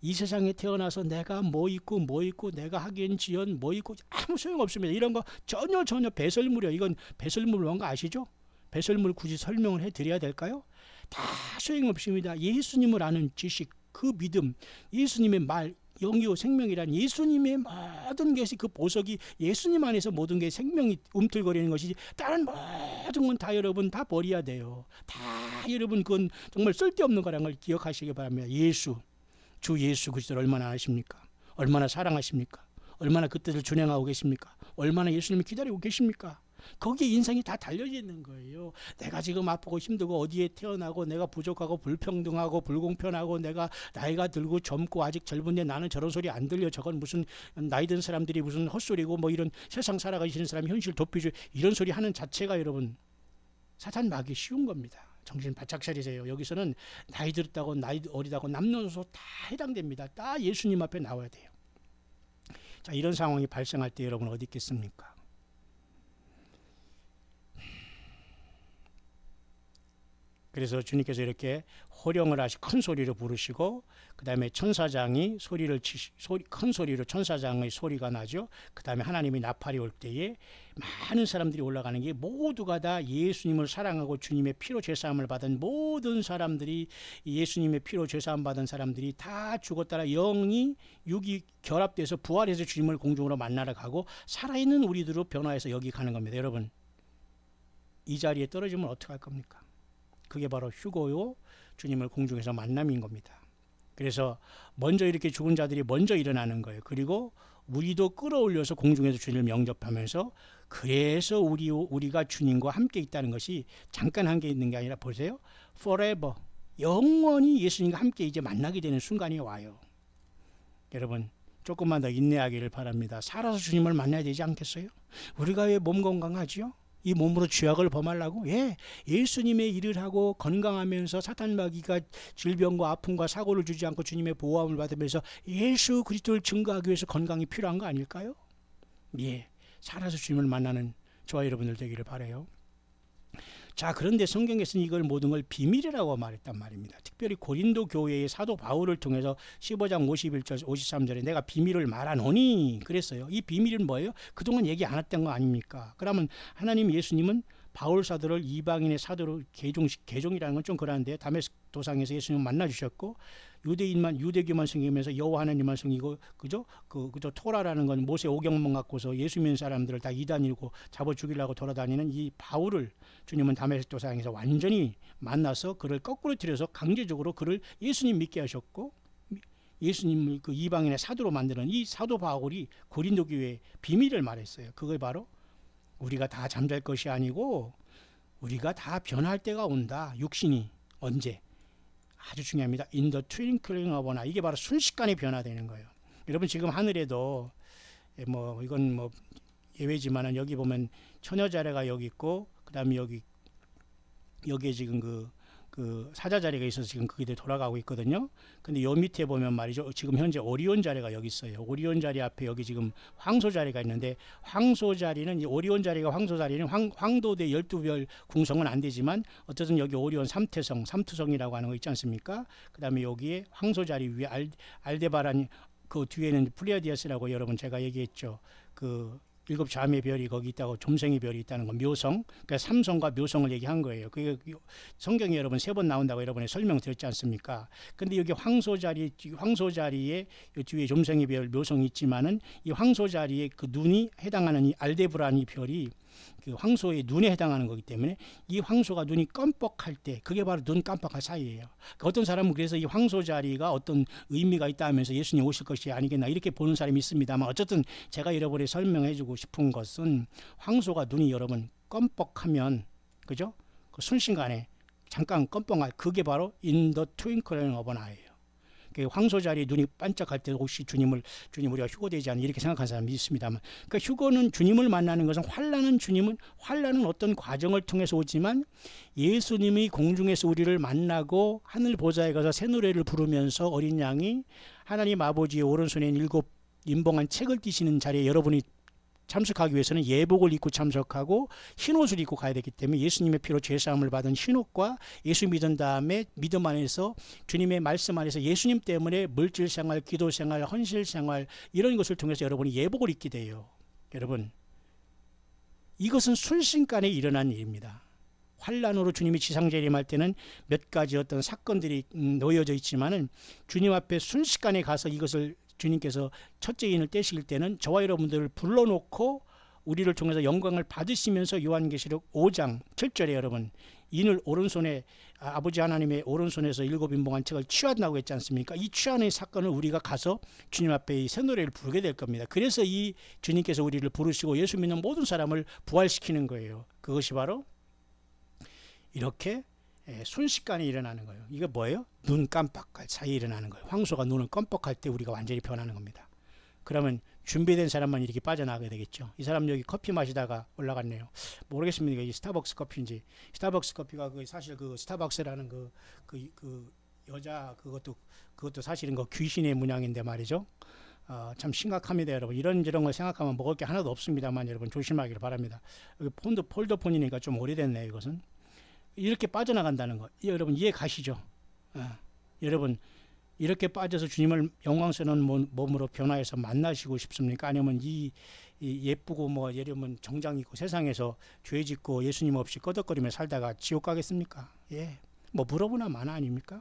이 세상에 태어나서 내가 뭐 있고 내가 하기엔 지연 뭐 있고 아무 소용없습니다. 이런 거 전혀 배설물이요. 이건 배설물 뭔가 아시죠? 배설물 굳이 설명을 해드려야 될까요? 다 소용없습니다. 예수님을 아는 지식, 그 믿음, 예수님의 말, 영이요 생명이란 예수님의 모든 것이 그 보석이 예수님 안에서 모든 게 생명이 움틀거리는 것이지 다른 모든 건 다 여러분 다 버려야 돼요. 다 여러분 그건 정말 쓸데없는 거라는 걸 기억하시기 바랍니다. 주 예수 그리스도를 얼마나 아십니까? 얼마나 사랑하십니까? 얼마나 그 뜻을 준행하고 계십니까? 얼마나 예수님을 기다리고 계십니까? 거기에 인생이 다 달려져 있는 거예요. 내가 지금 아프고 힘들고 어디에 태어나고 내가 부족하고 불평등하고 불공평하고 내가 나이가 들고 젊고 아직 젊은데 나는 저런 소리 안 들려. 저건 무슨 나이 든 사람들이 무슨 헛소리고 뭐 이런 세상 살아가시는 사람이 현실 도피주 이런 소리 하는 자체가 여러분 사탄 막기 쉬운 겁니다. 정신 바짝 차리세요. 여기서는 나이 들었다고 나이 어리다고 남녀노소 다 해당됩니다. 다 예수님 앞에 나와야 돼요. 자, 이런 상황이 발생할 때 여러분 어디 있겠습니까? 그래서 주님께서 이렇게 호령을 하시 큰 소리로 부르시고 그 다음에 천사장이 큰 소리로 천사장의 소리가 나죠. 그 다음에 하나님이 나팔이 올 때에 많은 사람들이 올라가는 게 모두가 다 예수님을 사랑하고 주님의 피로 죄사함을 받은 모든 사람들이 예수님의 피로 죄사함 받은 사람들이 다 죽었다가 영이 육이 결합돼서 부활해서 주님을 공중으로 만나러 가고 살아있는 우리들로 변화해서 여기 가는 겁니다. 여러분 이 자리에 떨어지면 어떡할 겁니까? 그게 바로 휴고요 주님을 공중에서 만남인 겁니다. 그래서 먼저 이렇게 죽은 자들이 먼저 일어나는 거예요. 그리고 우리도 끌어올려서 공중에서 주님을 영접하면서 그래서 우리가 주님과 함께 있다는 것이 잠깐 한 게 있는 게 아니라 보세요. forever 영원히 예수님과 함께 이제 만나게 되는 순간이 와요. 여러분 조금만 더 인내하기를 바랍니다. 살아서 주님을 만나야 되지 않겠어요? 우리가 왜 몸 건강하지요? 이 몸으로 죄악을 범하려고? 예수님의 일을 하고 건강하면서 사탄마귀가 질병과 아픔과 사고를 주지 않고 주님의 보호함을 받으면서 예수 그리스도를 증거하기 위해서 건강이 필요한 거 아닐까요? 살아서 주님을 만나는 저와 여러분들 되기를 바라요. 자, 그런데 성경에서는 이걸 모든 걸 비밀이라고 말했단 말입니다. 특별히 고린도 교회의 사도 바울을 통해서 15장 51절 53절에 내가 비밀을 말하노니 그랬어요. 이 비밀은 뭐예요? 그동안 얘기 안 했던 거 아닙니까? 그러면 하나님 예수님은 바울 사도를 이방인의 사도로 개종이라는 건 좀 그런데 다메섹 도상에서 예수님 만나주셨고 유대교만 섬기면서 여호와 하나님만 섬기고 그죠 토라라는 건 모세 오경만 갖고서 예수 믿는 사람들을 다 이단이고 잡아 죽이려고 돌아다니는 이 바울을 주님은 다메섹 도상에서 완전히 만나서 그를 거꾸로 들여서 강제적으로 그를 예수님 믿게 하셨고 예수님을 그 이방인의 사도로 만드는 이 사도 바울이 고린도 교회의 비밀을 말했어요. 그게 바로 우리가 다 잠잘 것이 아니고 우리가 다 변할 때가 온다. 육신이 언제? 아주 중요합니다. In the twinkling of an eye. 이게 바로 순식간에 변화되는 거예요. 여러분 지금 하늘에도 뭐 이건 뭐 예외지만은 여기 보면 처녀자리가 여기 있고 그다음에 여기에 지금 그 사자자리가 있어서 지금 그게 돌아가고 있거든요. 근데 요 밑에 보면 말이죠. 지금 현재 오리온 자리가 여기 있어요. 오리온 자리 앞에 여기 지금 황소 자리가 있는데 황소 자리는 오리온 자리가 황소 자리는 황도대 12별 궁성은 안 되지만 어쨌든 여기 오리온 삼투성이라고 하는 거 있지 않습니까? 그다음에 여기에 황소 자리 위에 알데바란 그 뒤에는 플레이아디아스라고 여러분 제가 얘기했죠. 그 7자매 별이 거기 있다고 점생이 별이 있다는 거 묘성 그러니까 삼성과 묘성을 얘기한 거예요. 그게 성경에 여러분 3번 나온다고 여러분이 설명드렸지 않습니까? 근데 여기 황소 자리에 뒤에 점생이 별 묘성이 있지만은 이 황소 자리에 그 눈이 해당하는 이 알데브란 이 별이 그 황소의 눈에 해당하는 거기 때문에 이 황소가 눈이 껌뻑할 때 그게 바로 눈 깜빡할 사이예요. 그러니까 어떤 사람은 그래서 이 황소 자리가 어떤 의미가 있다 하면서 예수님 오실 것이 아니겠나 이렇게 보는 사람이 있습니다만 어쨌든 제가 여러분에 설명해 주고 싶은 것은 황소가 눈이 여러분 껌뻑하면 그죠? 그 순식간에 잠깐 껌뻑할 그게 바로 in the twinkling of an eye예요. 황소 자리에 눈이 반짝할 때 혹시 주님 우리가 휴거되지 않나 이렇게 생각하는 사람이 있습니다만 그러니까 휴거는 주님을 만나는 것은 환난은 어떤 과정을 통해서 오지만 예수님이 공중에서 우리를 만나고 하늘 보좌에 가서 새 노래를 부르면서 어린 양이 하나님 아버지의 오른손에 7 임봉한 책을 띄시는 자리에 여러분이 참석하기 위해서는 예복을 입고 참석하고 흰옷을 입고 가야 되기 때문에 예수님의 피로 죄사함을 받은 흰옷과 예수 믿은 다음에 믿음 안에서 주님의 말씀 안에서 예수님 때문에 물질생활, 기도생활, 헌실생활 이런 것을 통해서 여러분이 예복을 입게 돼요. 여러분 이것은 순식간에 일어난 일입니다. 환란으로 주님이 지상재림할 때는 몇 가지 어떤 사건들이 놓여져 있지만은 주님 앞에 순식간에 가서 이것을 주님께서 첫째 인을 떼실 때는 저와 여러분들을 불러놓고 우리를 통해서 영광을 받으시면서 요한계시록 5장 7절에 여러분 인을 오른손에 아버지 하나님의 오른손에서 7 임봉한 책을 취한다고 했지 않습니까? 이 취하는 사건을 우리가 가서 주님 앞에 이 새 노래를 부르게 될 겁니다. 그래서 이 주님께서 우리를 부르시고 예수 믿는 모든 사람을 부활시키는 거예요. 그것이 바로 이렇게 순식간에 일어나는 거예요. 이게 뭐예요? 눈 깜빡할 사이에 일어나는 거예요. 황소가 눈을 깜빡할 때 우리가 완전히 변하는 겁니다. 그러면 준비된 사람만 이렇게 빠져나가게 되겠죠. 이 사람 여기 커피 마시다가 올라갔네요. 모르겠습니다. 이게 스타벅스 커피인지. 스타벅스 커피가 사실 그 스타벅스라는 그 여자 그것도 사실은 그 귀신의 문양인데 말이죠. 참 심각합니다, 여러분. 이런저런 걸 생각하면 먹을 게 하나도 없습니다만 여러분 조심하기를 바랍니다. 여기 폴더폰이니까 좀 오래됐네요, 이것은. 이렇게 빠져나간다는 거 여러분 이해 가시죠? 여러분 이렇게 빠져서 주님을 영광스러운 몸으로 변화해서 만나시고 싶습니까? 아니면 이 예쁘고 뭐 여러분 정장 입고 세상에서 죄 짓고 예수님 없이 꺼덕거리며 살다가 지옥 가겠습니까? 예, 뭐 물어보나 마나 아닙니까?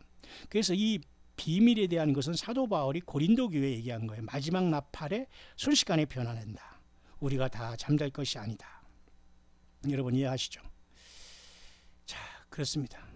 그래서 이 비밀에 대한 것은 사도 바울이 고린도 교회에 얘기한 거예요. 마지막 나팔에 순식간에 변화된다. 우리가 다 잠잘 것이 아니다. 여러분 이해하시죠? 자, 그렇습니다.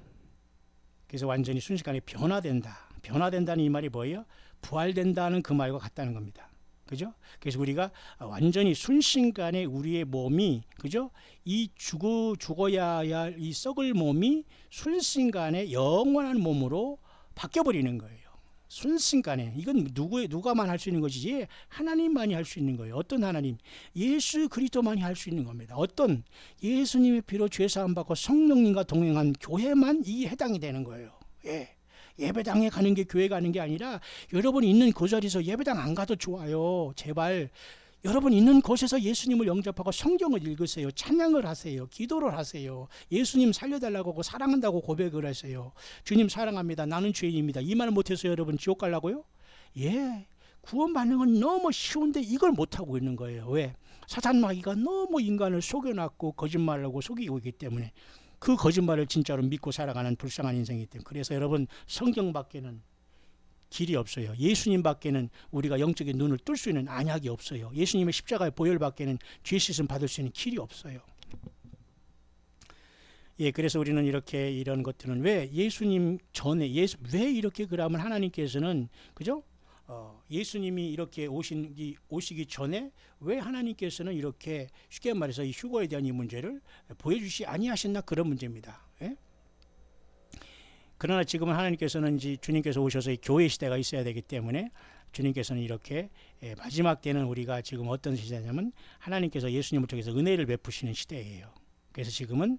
그래서 완전히 순식간에 변화된다는 이 말이 뭐예요? 부활된다는 그 말과 같다는 겁니다. 그죠? 그래서 우리가 완전히 순식간에 우리의 몸이, 그죠? 이 죽어야 할 이 썩을 몸이 순식간에 영원한 몸으로 바뀌어버리는 거예요. 순식간에. 이건 누가만 할 수 있는 것이지 하나님만이 할 수 있는 거예요. 어떤 하나님? 예수 그리스도만이 할 수 있는 겁니다. 어떤 예수님의 피로 죄사함 받고 성령님과 동행한 교회만 이게 해당이 되는 거예요. 예배당에 가는 게 교회 가는 게 아니라 여러분 있는 그 자리에서 예배당 안 가도 좋아요. 제발 여러분 있는 곳에서 예수님을 영접하고 성경을 읽으세요. 찬양을 하세요. 기도를 하세요. 예수님 살려달라고 하고 사랑한다고 고백을 하세요. 주님 사랑합니다. 나는 죄인입니다. 이 말을 못해서 여러분 지옥 가려고요? 예, 구원받는 건 너무 쉬운데 이걸 못하고 있는 거예요. 왜? 사탄 마귀가 너무 인간을 속여놨고 거짓말하고 속이고 있기 때문에 그 거짓말을 진짜로 믿고 살아가는 불쌍한 인생이기 때문에 그래서 여러분 성경 밖에는 길이 없어요. 예수님 밖에는 우리가 영적인 눈을 뜰 수 있는 안약이 없어요. 예수님의 십자가의 보혈 밖에는 죄 씻음 받을 수 있는 길이 없어요. 예, 그래서 우리는 이런 것들은 왜 예수님 전에 왜 이렇게 그러면 하나님께서는 그죠? 예수님이 이렇게 오시기 전에 왜 하나님께서는 이렇게 쉽게 말해서 이 휴거에 대한 이 문제를 보여주시 아니하셨나, 그런 문제입니다. 예? 그러나 지금은 하나님께서는 이제 주님께서 오셔서 이 교회 시대가 있어야 되기 때문에 주님께서는 이렇게 마지막 때는 우리가 지금 어떤 시대냐면 하나님께서 예수님을 통해서 은혜를 베푸시는 시대예요. 그래서 지금은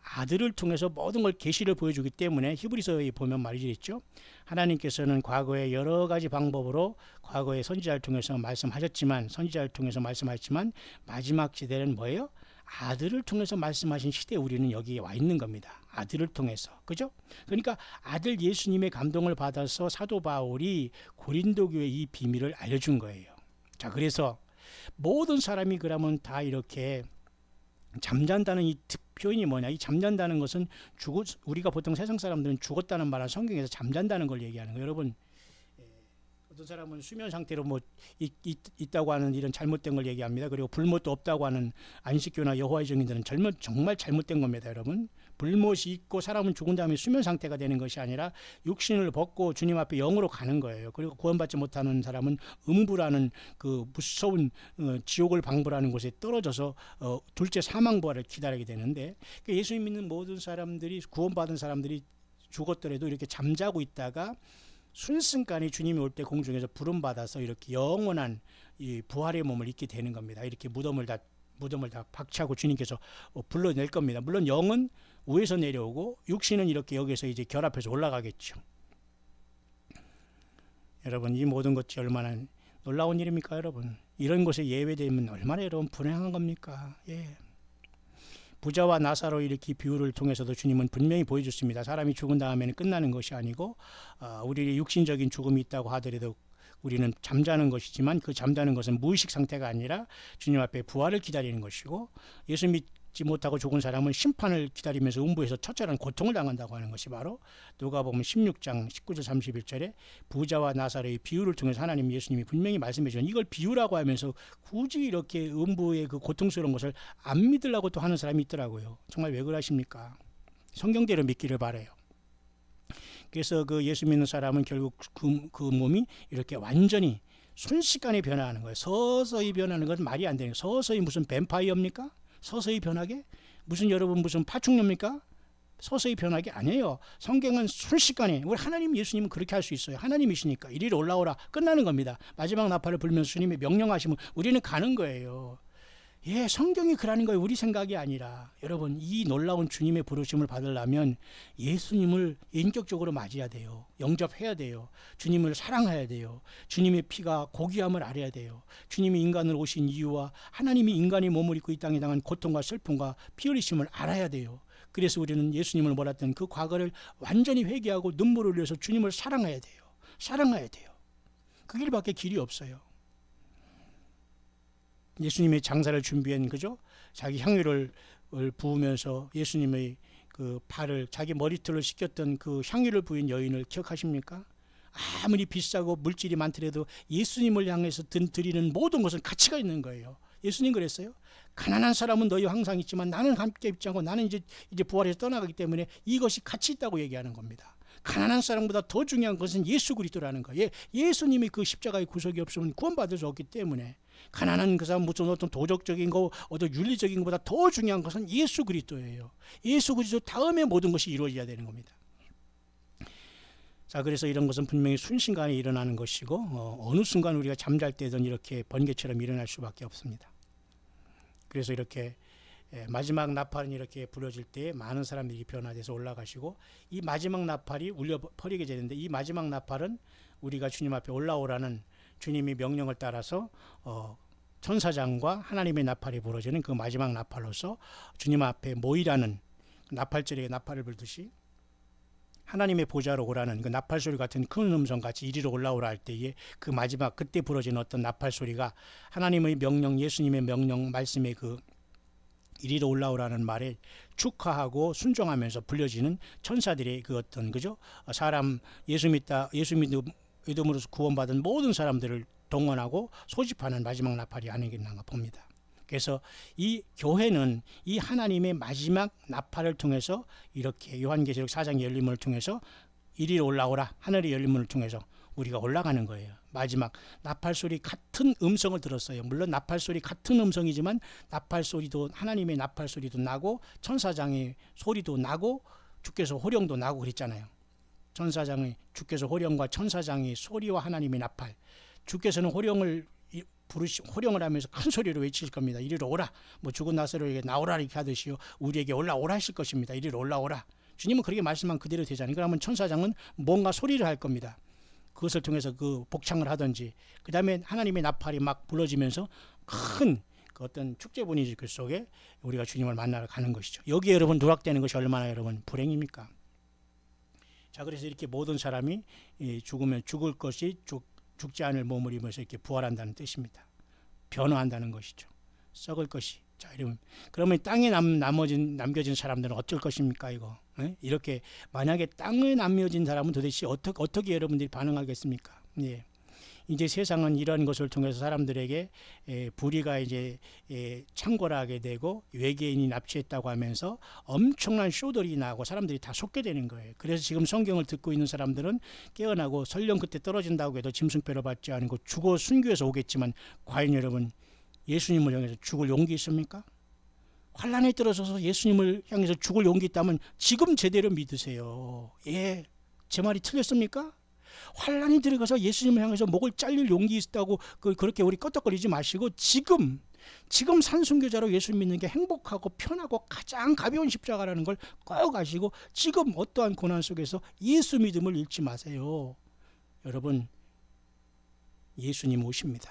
아들을 통해서 모든 걸 계시를 보여주기 때문에 히브리서에 보면 말이죠, 있죠. 하나님께서는 과거에 여러 가지 방법으로 과거에 선지자를 통해서 말씀하셨지만 마지막 시대는 뭐예요? 아들을 통해서 말씀하신 시대에 우리는 여기에 와 있는 겁니다. 아들을 통해서, 그죠? 그러니까 아들 예수님의 감동을 받아서 사도 바울이 고린도 교회에 이 비밀을 알려준 거예요. 자, 그래서 모든 사람이 그러면 다 이렇게 잠잔다는 이 표현이 뭐냐? 이 잠잔다는 것은 우리가 보통 세상 사람들은 죽었다는 말을 성경에서 잠잔다는 걸 얘기하는 거예요. 여러분, 어떤 사람은 수면 상태로 뭐 있다고 하는 이런 잘못된 걸 얘기합니다. 그리고 불못도 없다고 하는 안식교나 여호와의 증인들은 정말 잘못된 겁니다, 여러분. 불못이 있고 사람은 죽은 다음에 수면 상태가 되는 것이 아니라 육신을 벗고 주님 앞에 영으로 가는 거예요. 그리고 구원받지 못하는 사람은 음부라는 그 무서운 지옥을 방불하는 곳에 떨어져서 둘째 사망부활을 기다리게 되는데, 예수 믿는 모든 사람들이, 구원받은 사람들이 죽었더라도 이렇게 잠자고 있다가 순순간에 주님이 올 때 공중에서 부름받아서 이렇게 영원한 이 부활의 몸을 입게 되는 겁니다. 이렇게 무덤을 다 박차고 주님께서 불러낼 겁니다. 물론 영은 위에서 내려오고 육신은 이렇게 여기서 이제 결합해서 올라가겠죠. 여러분, 이 모든 것이 얼마나 놀라운 일입니까, 여러분? 이런 것에 예외되면 얼마나 여러분 불행한 겁니까? 예. 부자와 나사로 이렇게 비유를 통해서도 주님은 분명히 보여줬습니다. 사람이 죽은 다음에는 끝나는 것이 아니고 우리의 육신적인 죽음이 있다고 하더라도 우리는 잠자는 것이지만 그 잠자는 것은 무의식 상태가 아니라 주님 앞에 부활을 기다리는 것이고, 예수 믿지 못하고 죽은 사람은 심판을 기다리면서 음부에서 처절한 고통을 당한다고 하는 것이 바로 누가복음 16장 19절 31절에 부자와 나사로의 비유를 통해서 하나님 예수님이 분명히 말씀해 주신, 이걸 비유라고 하면서 굳이 이렇게 음부의 그 고통스러운 것을 안 믿으려고 또 하는 사람이 있더라고요. 정말 왜 그러십니까? 성경대로 믿기를 바라요. 그래서 그 예수 믿는 사람은 결국 그 몸이 이렇게 완전히 순식간에 변화하는 거예요. 서서히 변하는 건 말이 안 되는 거예요. 서서히 무슨 뱀파이어입니까? 서서히 변하게? 여러분 무슨 파충류입니까? 서서히 변하게 아니에요. 성경은 순식간에, 우리 하나님 예수님은 그렇게 할 수 있어요. 하나님이시니까 이리로 올라오라, 끝나는 겁니다. 마지막 나팔을 불면서 주님이 명령하시면 우리는 가는 거예요. 예, 성경이 그러는 거예요. 우리 생각이 아니라. 여러분, 이 놀라운 주님의 부르심을 받으려면 예수님을 인격적으로 맞이해야 돼요. 영접해야 돼요. 주님을 사랑해야 돼요. 주님의 피가 고귀함을 알아야 돼요. 주님이 인간으로 오신 이유와 하나님이 인간의 몸을 입고 이 땅에 당한 고통과 슬픔과 피 흘리심을 알아야 돼요. 그래서 우리는 예수님을 몰았던 그 과거를 완전히 회개하고 눈물을 흘려서 주님을 사랑해야 돼요. 사랑해야 돼요. 그 길밖에 길이 없어요. 예수님의 장사를 준비한, 그죠? 자기 향유를 부으면서 예수님의 그 발을, 자기 머리털을 씻겼던 그 향유를 부인 여인을 기억하십니까? 아무리 비싸고 물질이 많더라도 예수님을 향해서 드리는 모든 것은 가치가 있는 거예요. 예수님 그랬어요. 가난한 사람은 너희 항상 있지만 나는 함께 있지 않고 나는 이제 부활해서 떠나가기 때문에 이것이 가치 있다고 얘기하는 겁니다. 가난한 사람보다 더 중요한 것은 예수 그리스도라는 거예요. 예수님이 그 십자가의 구속이 없으면 구원받을 수 없기 때문에 가난한 그 사람 무슨 어떤 도덕적인 거, 어떤 윤리적인 것보다 더 중요한 것은 예수 그리스도예요. 예수 그리스도 다음에 모든 것이 이루어져야 되는 겁니다. 자, 그래서 이런 것은 분명히 순식간에 일어나는 것이고 어느 순간 우리가 잠잘 때든 이렇게 번개처럼 일어날 수밖에 없습니다. 그래서 이렇게 마지막 나팔은 이렇게 불어질 때 많은 사람들이 변화돼서 올라가시고, 이 마지막 나팔이 울려 퍼지게 되는데, 이 마지막 나팔은 우리가 주님 앞에 올라오라는 주님의 명령을 따라서 천사장과 하나님의 나팔이 부러지는 그 마지막 나팔로서 주님 앞에 모이라는, 나팔절에 나팔을 불듯이 하나님의 보좌로 오라는 그 나팔 소리 같은 큰 음성 같이 이리로 올라오라 할 때에 그 마지막 그때 부러지는 어떤 나팔 소리가 하나님의 명령, 예수님의 명령 말씀의 그 이리로 올라오라는 말에 축하하고 순종하면서 불려지는 천사들의 그 어떤, 그죠? 사람 예수 믿음으로서 구원받은 모든 사람들을 동원하고 소집하는 마지막 나팔이 아니겠나 봅니다. 그래서 이 교회는 이 하나님의 마지막 나팔을 통해서 이렇게 요한계시록 4장 열림을 통해서 이리로 올라오라, 하늘의 열림을 통해서 우리가 올라가는 거예요. 마지막 나팔소리 같은 음성을 들었어요. 물론 나팔소리 같은 음성이지만 나팔소리도 하나님의 나팔소리도 나고 천사장의 소리도 나고 주께서 호령도 나고 그랬잖아요. 주께서 호령과 천사장의 소리와 하나님의 나팔. 주께서는 호령을 하면서 큰 소리로 외칠 겁니다. 이리로 오라. 뭐 죽은 나사로에게 나오라 이렇게 하듯이요. 우리에게 올라오라 하실 것입니다. 이리로 올라오라. 주님은 그렇게 말씀한 그대로 되잖아요. 그러면 천사장은 뭔가 소리를 할 겁니다. 그것을 통해서 그 복창을 하든지, 그 다음에 하나님의 나팔이 막 불러지면서 큰 그 어떤 축제 분위기 속에 우리가 주님을 만나러 가는 것이죠. 여기에 여러분 누락되는 것이 얼마나 여러분 불행입니까? 자, 그래서 이렇게 모든 사람이 죽으면 죽을 것이 죽지 않을 몸을 입어서 이렇게 부활한다는 뜻입니다. 변화한다는 것이죠. 썩을 것이. 자, 그러면 땅에 남겨진 사람들은 어쩔 것입니까, 이거? 이렇게 만약에 땅에 남겨진 사람은 도대체 어떻게 여러분들이 반응하겠습니까? 예. 이제 세상은 이런 것을 통해서 사람들에게 불의가 이제 창궐하게 되고 외계인이 납치했다고 하면서 엄청난 쇼들이 나고 사람들이 다 속게 되는 거예요. 그래서 지금 성경을 듣고 있는 사람들은 깨어나고 설령 그때 떨어진다고 해도 짐승표를 받지 않고 죽어 순교해서 오겠지만 과연 여러분 예수님을 향해서 죽을 용기 있습니까? 환란에 떨어져서 예수님을 향해서 죽을 용기 있다면 지금 제대로 믿으세요. 예, 제 말이 틀렸습니까? 환란이 들어가서 예수님을 향해서 목을 잘릴 용기 있다고 그렇게 우리 껐덕거리지 마시고 지금 산순교자로 예수 믿는 게 행복하고 편하고 가장 가벼운 십자가라는 걸 꼭 아시고 지금 어떠한 고난 속에서 예수 믿음을 잃지 마세요. 여러분, 예수님 오십니다.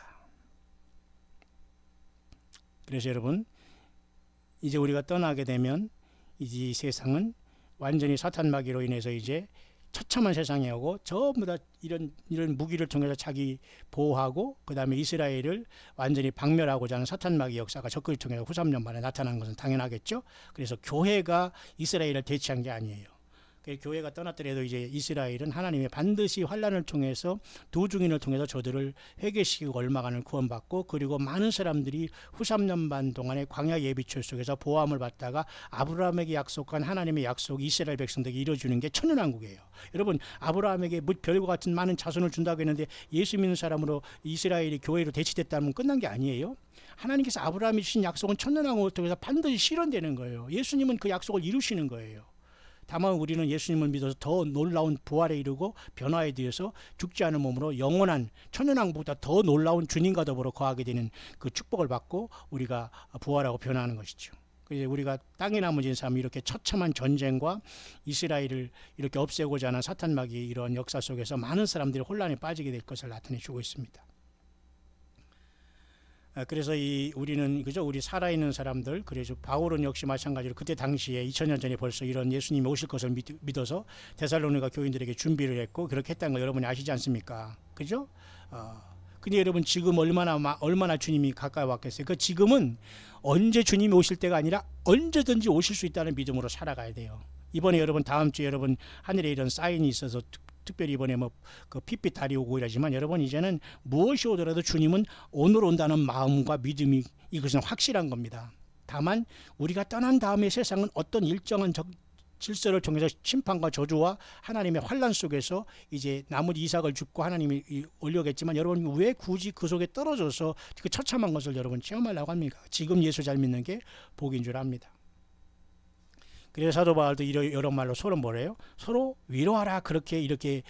그래서 여러분, 이제 우리가 떠나게 되면 이제 이 세상은 완전히 사탄 마귀로 인해서 이제 처참한 세상에 오고 전부 다 이런 무기를 통해서 자기 보호하고 그 다음에 이스라엘을 완전히 박멸하고자 하는 사탄 마귀 역사가 적극을 통해서 후 3년 만에 나타난 것은 당연하겠죠. 그래서 교회가 이스라엘을 대체한 게 아니에요. 교회가 떠났더라도 이제 이스라엘은 하나님의 반드시 환란을 통해서 두 증인을 통해서 저들을 회개시키고 얼마간을 구원받고 그리고 많은 사람들이 후 3년 반 동안의 광야 예비철 속에서 보호함을 받다가 아브라함에게 약속한 하나님의 약속이 이스라엘 백성들에게 이루어지는 게 천년왕국이에요. 여러분, 아브라함에게 별과 같은 많은 자손을 준다고 했는데 예수 믿는 사람으로 이스라엘이 교회로 대치됐다면 끝난 게 아니에요. 하나님께서 아브라함이 주신 약속은 천년왕국을 통해서 반드시 실현되는 거예요. 예수님은 그 약속을 이루시는 거예요. 다만 우리는 예수님을 믿어서 더 놀라운 부활에 이르고 변화에 대해서 죽지 않은 몸으로 영원한 천년왕국보다 더 놀라운 주님과 더불어 거하게 되는 그 축복을 받고 우리가 부활하고 변화하는 것이죠. 그래서 우리가 땅에 남은 사람이 이렇게 처참한 전쟁과 이스라엘을 이렇게 없애고자 하는 사탄 마귀의 이런 역사 속에서 많은 사람들이 혼란에 빠지게 될 것을 나타내주고 있습니다. 그래서 우리는 우리 살아있는 사람들, 그래서 바울은 역시 마찬가지로 그때 당시에 2000년 전에 벌써 이런 예수님이 오실 것을 믿어서 데살로니가 교인들에게 준비를 했고 그렇게 했다는 걸 여러분이 아시지 않습니까? 그죠? 근데 여러분 지금 얼마나 주님이 가까이 왔겠어요? 그 지금은 언제 주님이 오실 때가 아니라 언제든지 오실 수 있다는 믿음으로 살아가야 돼요. 이번에 여러분 다음 주에 여러분 하늘에 이런 사인이 있어서 특별히 이번에 그 핏빛 달이 오고 이러지만 여러분 이제는 무엇이 오더라도 주님은 오늘 온다는 마음과 믿음이 이것은 확실한 겁니다. 다만 우리가 떠난 다음에 세상은 어떤 일정한 질서를 통해서 심판과 저주와 하나님의 환란 속에서 이제 나머지 이삭을 줍고 하나님이 올려겠지만 여러분 왜 굳이 그 속에 떨어져서 그 처참한 것을 여러분 체험하려고 합니까? 지금 예수 잘 믿는 게 복인 줄 압니다. 그래서 사도 바울도 이런 말로 서로 뭐래요? 서로 위로하라. 이렇게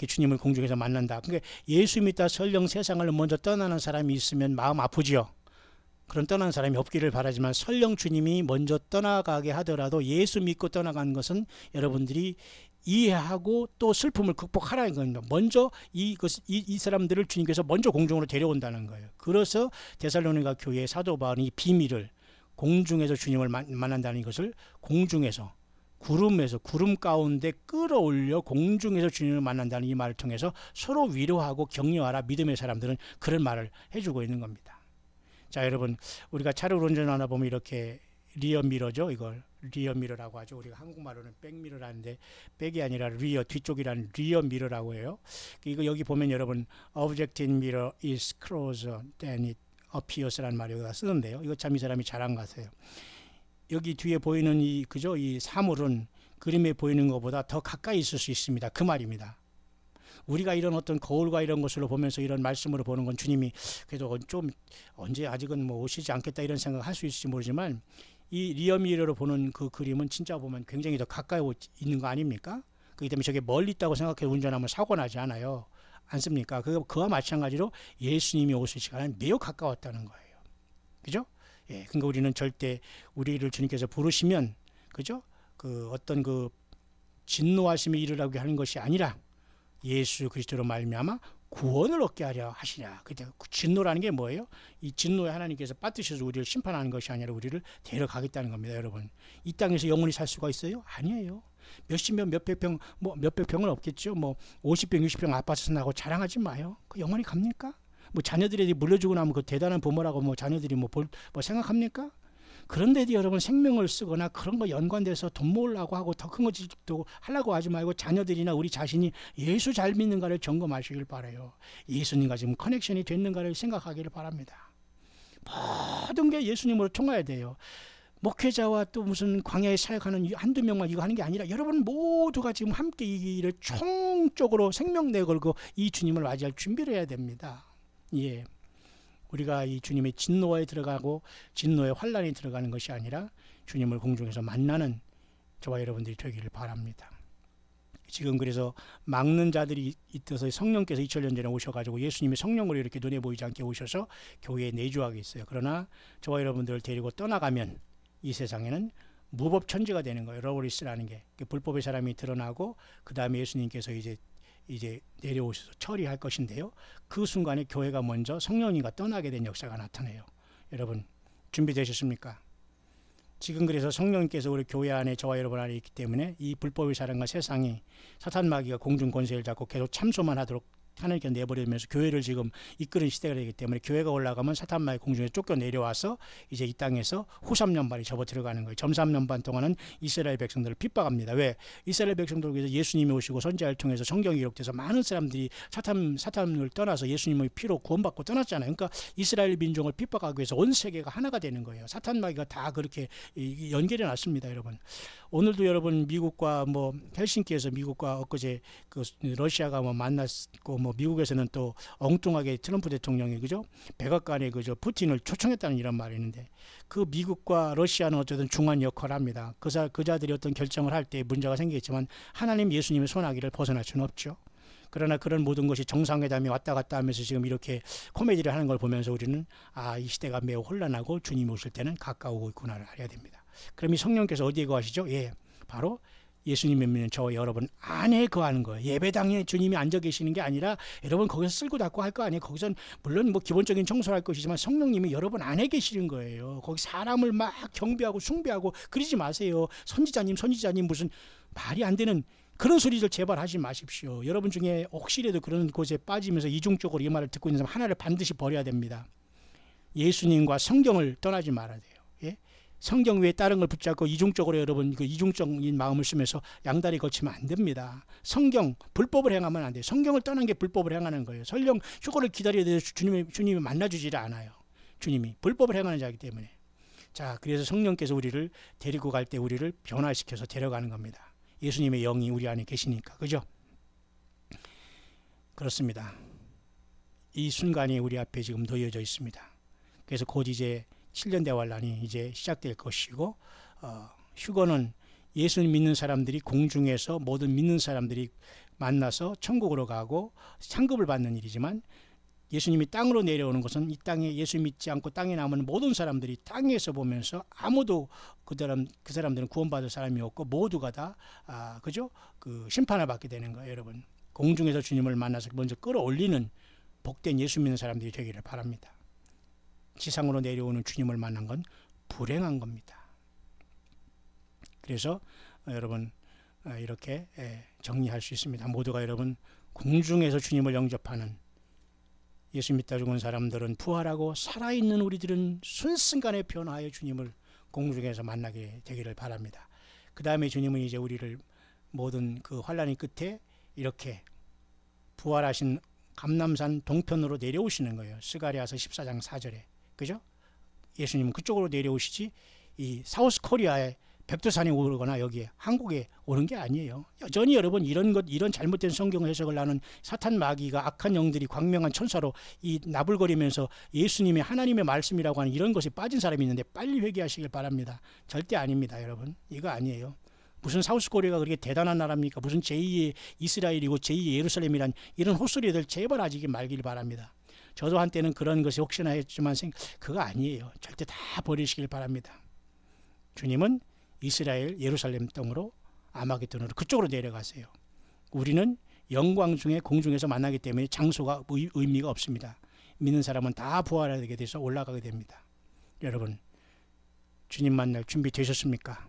주님을 공중에서 만난다. 그러니까 예수 믿다 설령 세상을 먼저 떠나는 사람이 있으면 마음 아프지요. 그런 떠나는 사람이 없기를 바라지만 설령 주님이 먼저 떠나가게 하더라도 예수 믿고 떠나간 것은 여러분들이 이해하고 또 슬픔을 극복하라는 겁니다. 먼저 이 사람들을 주님께서 먼저 공중으로 데려온다는 거예요. 그래서 데살로니가 교회의 사도 바울이 이 비밀을 공중에서 주님을 만난다는 것을 공중에서 구름 가운데 끌어올려 공중에서 주님을 만난다는 이 말을 통해서 서로 위로하고 격려하라. 믿음의 사람들은 그런 말을 해주고 있는 겁니다. 자, 여러분 우리가 차를 운전하다 보면 이렇게 리어미러죠. 이걸 리어미러라고 하죠. 우리가 한국말로는 백미러라는데 백이 아니라 리어 뒤쪽이라는 리어미러라고 해요. 이거 여기 보면 여러분 object in mirror is closer than it appears라는 말을 여기다 쓰는데요. 이거 참 이 사람이 잘한 것 같아요. 여기 뒤에 보이는 이 사물은 그림에 보이는 것보다 더 가까이 있을 수 있습니다. 그 말입니다. 우리가 이런 어떤 거울과 이런 것으로 보면서 이런 말씀으로 보는 건 주님이 그래도 좀 언제 아직은 뭐 오시지 않겠다 이런 생각을 할 수 있을지 모르지만 이 리어미러로 보는 그 그림은 진짜 보면 굉장히 더 가까이 있는 거 아닙니까? 그렇기 때문에 저게 멀리 있다고 생각해서 운전하면 사고 나지 않아요. 않습니까? 그와 마찬가지로 예수님이 오실 시간은 매우 가까웠다는 거예요. 그죠? 예, 그러니까 우리는 절대 우리를 주님께서 부르시면, 그죠? 그 어떤 그 진노하심이 이르라고 하는 것이 아니라 예수 그리스도로 말미암아 구원을 얻게 하려 하시냐. 그때 진노라는 게 뭐예요? 이 진노에 하나님께서 빠뜨셔서 우리를 심판하는 것이 아니라 우리를 데려가겠다는 겁니다, 여러분. 이 땅에서 영원히 살 수가 있어요? 아니에요. 몇십 명, 몇백 평, 뭐 몇백 평은 없겠죠. 뭐 50평, 60평 아파트 나고 자랑하지 마요. 그 영원히 갑니까? 뭐 자녀들에게 물려주고 나면 그 대단한 부모라고 뭐 자녀들이 뭐 생각합니까? 그런데도 여러분 생명을 쓰거나 그런 거 연관돼서 돈 모으려고 하고 더 큰 것도 하려고 하지 말고 자녀들이나 우리 자신이 예수 잘 믿는가를 점검하시길 바라요. 예수님과 지금 커넥션이 됐는가를 생각하기를 바랍니다. 모든 게 예수님으로 통해야 돼요. 목회자와 또 무슨 광야에 사역하는 한두 명만 이거 하는 게 아니라 여러분 모두가 지금 함께 이 일을 총적으로 생명 내걸고 이 주님을 맞이할 준비를 해야 됩니다. 예. 우리가 이 주님의 진노에 들어가고 진노의 환란이 들어가는 것이 아니라 주님을 공중에서 만나는 저와 여러분들이 되기를 바랍니다. 지금 그래서 막는 자들이 있어서 성령께서 2000년 전에 오셔가지고 예수님이 성령으로 이렇게 눈에 보이지 않게 오셔서 교회에 내주하게 있어요. 그러나 저와 여러분들을 데리고 떠나가면 이 세상에는 무법 천지가 되는 거예요. 러브리스라는 게 불법의 사람이 드러나고 그 다음에 예수님께서 이제 내려오셔서 처리할 것인데요. 그 순간에 교회가 먼저 성령님과 떠나게 된 역사가 나타나요. 여러분 준비되셨습니까? 지금 그래서 성령님께서 우리 교회 안에 저와 여러분 안에 있기 때문에 이 불법의 사랑과 세상이 사탄 마귀가 공중 권세를 잡고 계속 참소만 하도록 하나님께 내버리면서 교회를 지금 이끄는 시대가 되기 때문에 교회가 올라가면 사탄 마귀 공중에 쫓겨 내려와서 이제 이 땅에서 후 3년반이 접어 들어가는 거예요. 점 3년반 동안은 이스라엘 백성들을 핍박합니다. 왜? 이스라엘 백성들을 위해서 예수님이 오시고 선지자를 통해서 성경이 기록돼서 많은 사람들이 사탄을 떠나서 예수님의 피로 구원받고 떠났잖아요. 그러니까 이스라엘 민족을 핍박하기 위해서 온 세계가 하나가 되는 거예요. 사탄 마귀가 다 그렇게 연결해 놨습니다, 여러분. 오늘도 여러분 미국과 뭐 헬싱키에서 미국과 엊그제 그 러시아가 뭐 만났고 뭐 미국에서는 또 엉뚱하게 트럼프 대통령이 그죠 백악관에 그저 푸틴을 초청했다는 이런 말이 있는데 그 미국과 러시아는 어쨌든 중요한 역할을 합니다. 그 자들이 어떤 결정을 할 때 문제가 생기겠지만 하나님 예수님의 손아귀를 벗어날 수는 없죠. 그러나 그런 모든 것이 정상회담이 왔다 갔다 하면서 지금 이렇게 코미디를 하는 걸 보면서 우리는 이 시대가 매우 혼란하고 주님이 오실 때는 가까우고 있구나를 알아야 됩니다. 그럼 이 성령께서 어디에 거하시죠? 예, 바로 예수님이 믿는 저와 여러분 안에 거하는 거예요. 예배당에 주님이 앉아 계시는 게 아니라 여러분 거기서 쓸고 닦고 할 거 아니에요. 거기선 물론 뭐 기본적인 청소를 할 것이지만 성령님이 여러분 안에 계시는 거예요. 거기 사람을 막 경배하고 숭배하고 그러지 마세요. 선지자님 무슨 말이 안 되는 그런 소리들 제발 하지 마십시오. 여러분 중에 혹시라도 그런 곳에 빠지면서 이중적으로 이 말을 듣고 있는 사람 하나를 반드시 버려야 됩니다. 예수님과 성경을 떠나지 말아야 돼요. 예? 성경 외에 다른 걸 붙잡고 이중적으로 여러분 그 이중적인 마음을 쓰면서 양다리 거치면 안 됩니다. 성경 불법을 행하면 안 돼요. 성경을 떠난 게 불법을 행하는 거예요. 설령 휴거를 기다려야 돼서 주님이 만나주지를 않아요. 주님이 불법을 행하는 자이기 때문에. 자, 그래서 성령께서 우리를 데리고 갈 때 우리를 변화시켜서 데려가는 겁니다. 예수님의 영이 우리 안에 계시니까. 그죠? 그렇습니다. 이 순간이 우리 앞에 지금 놓여져 있습니다. 그래서 곧 이제 7년 대환란이 이제 시작될 것이고 휴거는 예수님 믿는 사람들이 공중에서 모든 믿는 사람들이 만나서 천국으로 가고 상급을 받는 일이지만 예수님이 땅으로 내려오는 것은 이 땅에 예수 믿지 않고 땅에 남은 모든 사람들이 땅에서 보면서 아무도 그 사람들은 구원받을 사람이 없고 모두가 다 그죠? 그 심판을 받게 되는 거예요, 여러분. 공중에서 주님을 만나서 먼저 끌어올리는 복된 예수 믿는 사람들이 되기를 바랍니다. 지상으로 내려오는 주님을 만난 건 불행한 겁니다. 그래서 여러분 이렇게 정리할 수 있습니다. 모두가 여러분 공중에서 주님을 영접하는 예수 믿다 죽은 사람들은 부활하고 살아있는 우리들은 순순간에 변화하여 주님을 공중에서 만나게 되기를 바랍니다. 그 다음에 주님은 이제 우리를 모든 그 환란의 끝에 이렇게 부활하신 감람산 동편으로 내려오시는 거예요. 스가랴서 14장 4절에. 그죠? 예수님은 그쪽으로 내려오시지 이 사우스 코리아에 백두산에 오르거나 여기에 한국에 오는 게 아니에요. 여전히 여러분 이런 잘못된 성경 해석을 하는 사탄 마귀가 악한 영들이 광명한 천사로 이 나불거리면서 예수님이 하나님의 말씀이라고 하는 이런 것에 빠진 사람이 있는데 빨리 회개하시길 바랍니다. 절대 아닙니다, 여러분. 이거 아니에요. 무슨 사우스코리아가 그렇게 대단한 나라입니까? 무슨 제2의 이스라엘이고 제2의 예루살렘이란 이런 헛소리들 제발 하지 말길 바랍니다. 저도 한때는 그런 것이 혹시나 했지만 그거 아니에요. 절대 다 버리시길 바랍니다. 주님은 이스라엘 예루살렘 땅으로 아마겟돈으로 그쪽으로 내려가세요. 우리는 영광 중에 공중에서 만나기 때문에 장소가 의미가 없습니다. 믿는 사람은 다 부활하게 돼서 올라가게 됩니다. 여러분, 주님 만날 준비 되셨습니까?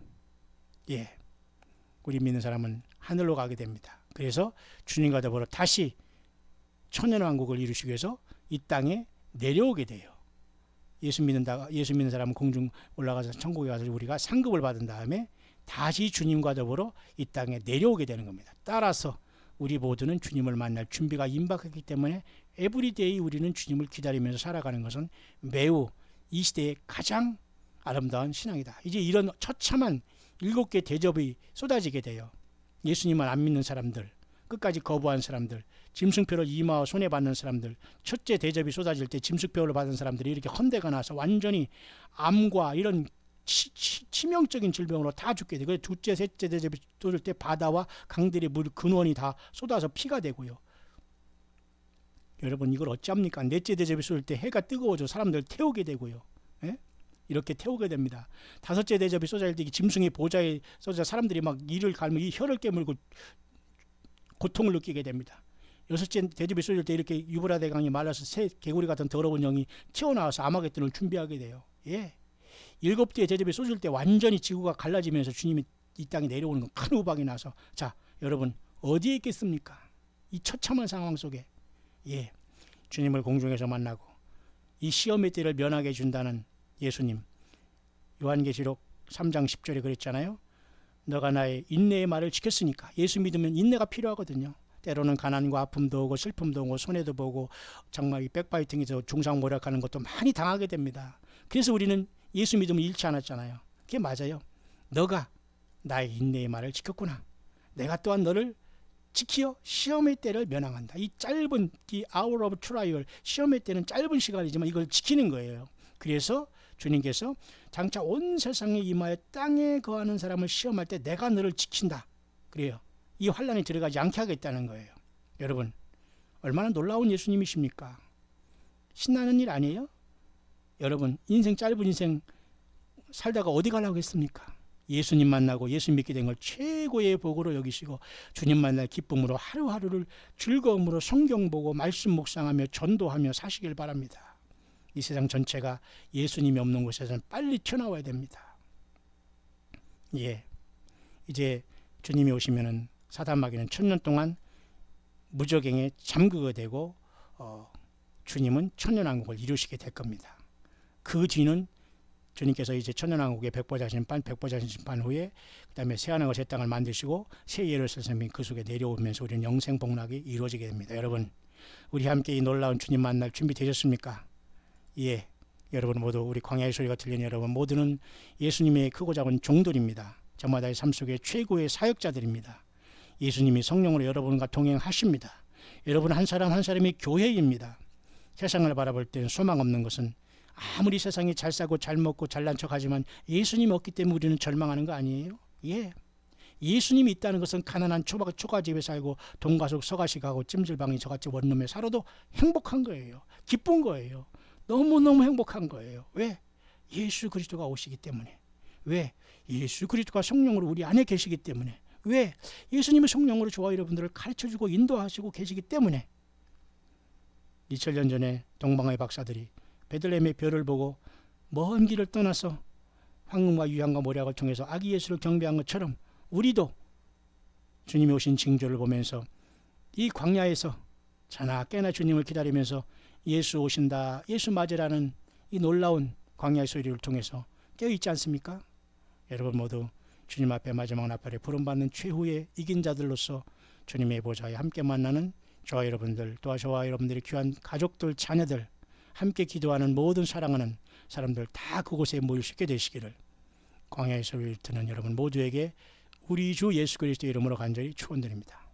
예, 우리 믿는 사람은 하늘로 가게 됩니다. 그래서 주님과 더불어 다시 천년왕국을 이루시기 위해서 이 땅에 내려오게 돼요. 예수 믿는 사람은 공중 올라가서 천국에 가서 우리가 상급을 받은 다음에 다시 주님과 더불어 이 땅에 내려오게 되는 겁니다. 따라서 우리 모두는 주님을 만날 준비가 임박했기 때문에 에브리데이 우리는 주님을 기다리면서 살아가는 것은 매우 이 시대의 가장 아름다운 신앙이다. 이제 이런 처참한 7개 대접이 쏟아지게 돼요. 예수님을 안 믿는 사람들, 끝까지 거부한 사람들, 짐승표를 이마와 손에 받는 사람들, 첫째 대접이 쏟아질 때 짐승표를 받은 사람들이 이렇게 헌대가 나서 완전히 암과 이런 치명적인 질병으로 다 죽게 되고, 둘째, 셋째 대접이 쏟을 때 바다와 강들의 물 근원이 다 쏟아서 피가 되고요. 여러분, 이걸 어찌합니까? 넷째 대접이 쏟을 때 해가 뜨거워져 사람들 태우게 되고요. 예? 이렇게 태우게 됩니다. 다섯째 대접이 쏟아질 때 짐승의 보좌에 쏟아 사람들이 막 이를 갈며 이 혀를 깨물고 고통을 느끼게 됩니다. 여섯째 대접이 쏟을 때 이렇게 유브라데 강이 말라서 새 개구리 같은 더러운 영이 튀어나와서 아마겟돈을 준비하게 돼요. 예. 일곱째 대접이 쏟을 때 완전히 지구가 갈라지면서 주님이 이 땅에 내려오는 건 큰 우박이 나서, 자, 여러분 어디에 있겠습니까? 이 처참한 상황 속에. 예. 주님을 공중에서 만나고 이 시험의 때를 면하게 해준다는 예수님. 요한계시록 3장 10절에 그랬잖아요. 너가 나의 인내의 말을 지켰으니까. 예수 믿으면 인내가 필요하거든요. 때로는 가난과 아픔도 오고 슬픔도 오고 손해도 보고 정말 이 백바이팅에서 중상모략하는 것도 많이 당하게 됩니다. 그래서 우리는 예수 믿음을 잃지 않았잖아요. 그게 맞아요. 너가 나의 인내의 말을 지켰구나. 내가 또한 너를 지키어 시험의 때를 면항한다. 이 짧은 이 hour of trial, 시험의 때는 짧은 시간이지만 이걸 지키는 거예요. 그래서 주님께서 장차 온 세상에 임하여 땅에 거하는 사람을 시험할 때 내가 너를 지킨다. 그래요. 이 환란에 들어가지 않게 하겠다는 거예요. 여러분, 얼마나 놀라운 예수님이십니까? 신나는 일 아니에요? 여러분, 인생 짧은 인생 살다가 어디 가려고 했습니까? 예수님 만나고 예수 믿게 된 걸 최고의 복으로 여기시고 주님 만날 기쁨으로 하루하루를 즐거움으로 성경 보고 말씀 묵상하며 전도하며 사시길 바랍니다. 이 세상 전체가 예수님이 없는 곳에서는 빨리 튀어나와야 됩니다. 예, 이제 주님이 오시면은 사단마귀는 1000년 동안 무적행에 잠그게 되고 주님은 천년왕국을 이루시게 될 겁니다. 그 뒤는 주님께서 이제 천년왕국의 백보자심판 후에 그 다음에 새하늘과 새 땅을 만드시고 새 예루살렘이 그 속에 내려오면서 우리는 영생복락이 이루어지게 됩니다. 여러분, 우리 함께 이 놀라운 주님 만날 준비되셨습니까? 예, 여러분 모두 우리 광야의 소리가 들리는 여러분 모두는 예수님의 크고 작은 종들입니다. 저마다의 삶 속에 최고의 사역자들입니다. 예수님이 성령으로 여러분과 동행하십니다. 여러분 한 사람 한 사람이 교회입니다. 세상을 바라볼 때는 소망 없는 것은 아무리 세상이 잘 사고 잘 먹고 잘난 척하지만 예수님이 없기 때문에 우리는 절망하는 거 아니에요? 예. 예수님이 있다는 것은 가난한 초가집에 살고 돈가속 서가시 가고 찜질방에 저같이 원룸에 살아도 행복한 거예요. 기쁜 거예요. 너무너무 행복한 거예요. 왜? 예수 그리스도가 오시기 때문에. 왜? 예수 그리스도가 성령으로 우리 안에 계시기 때문에. 왜? 예수님의 성령으로 저와 여러분들을 가르쳐주고 인도하시고 계시기 때문에. 2000년 전에 동방의 박사들이 베들레헴의 별을 보고 먼 길을 떠나서 황금과 유향과 모략을 통해서 아기 예수를 경배한 것처럼 우리도 주님이 오신 징조를 보면서 이 광야에서 자나 깨나 주님을 기다리면서 예수 오신다, 예수 맞으라는 이 놀라운 광야의 소리를 통해서 깨어있지 않습니까? 여러분 모두 주님 앞에 마지막 나팔에 부름받는 최후의 이긴 자들로서 주님의 보좌에 함께 만나는 저와 여러분들, 또 저와 여러분들의 귀한 가족들, 자녀들, 함께 기도하는 모든 사랑하는 사람들 다 그곳에 모일 수 있게 되시기를 광야의 소리를 듣는 여러분 모두에게 우리 주 예수 그리스도의 이름으로 간절히 축원드립니다.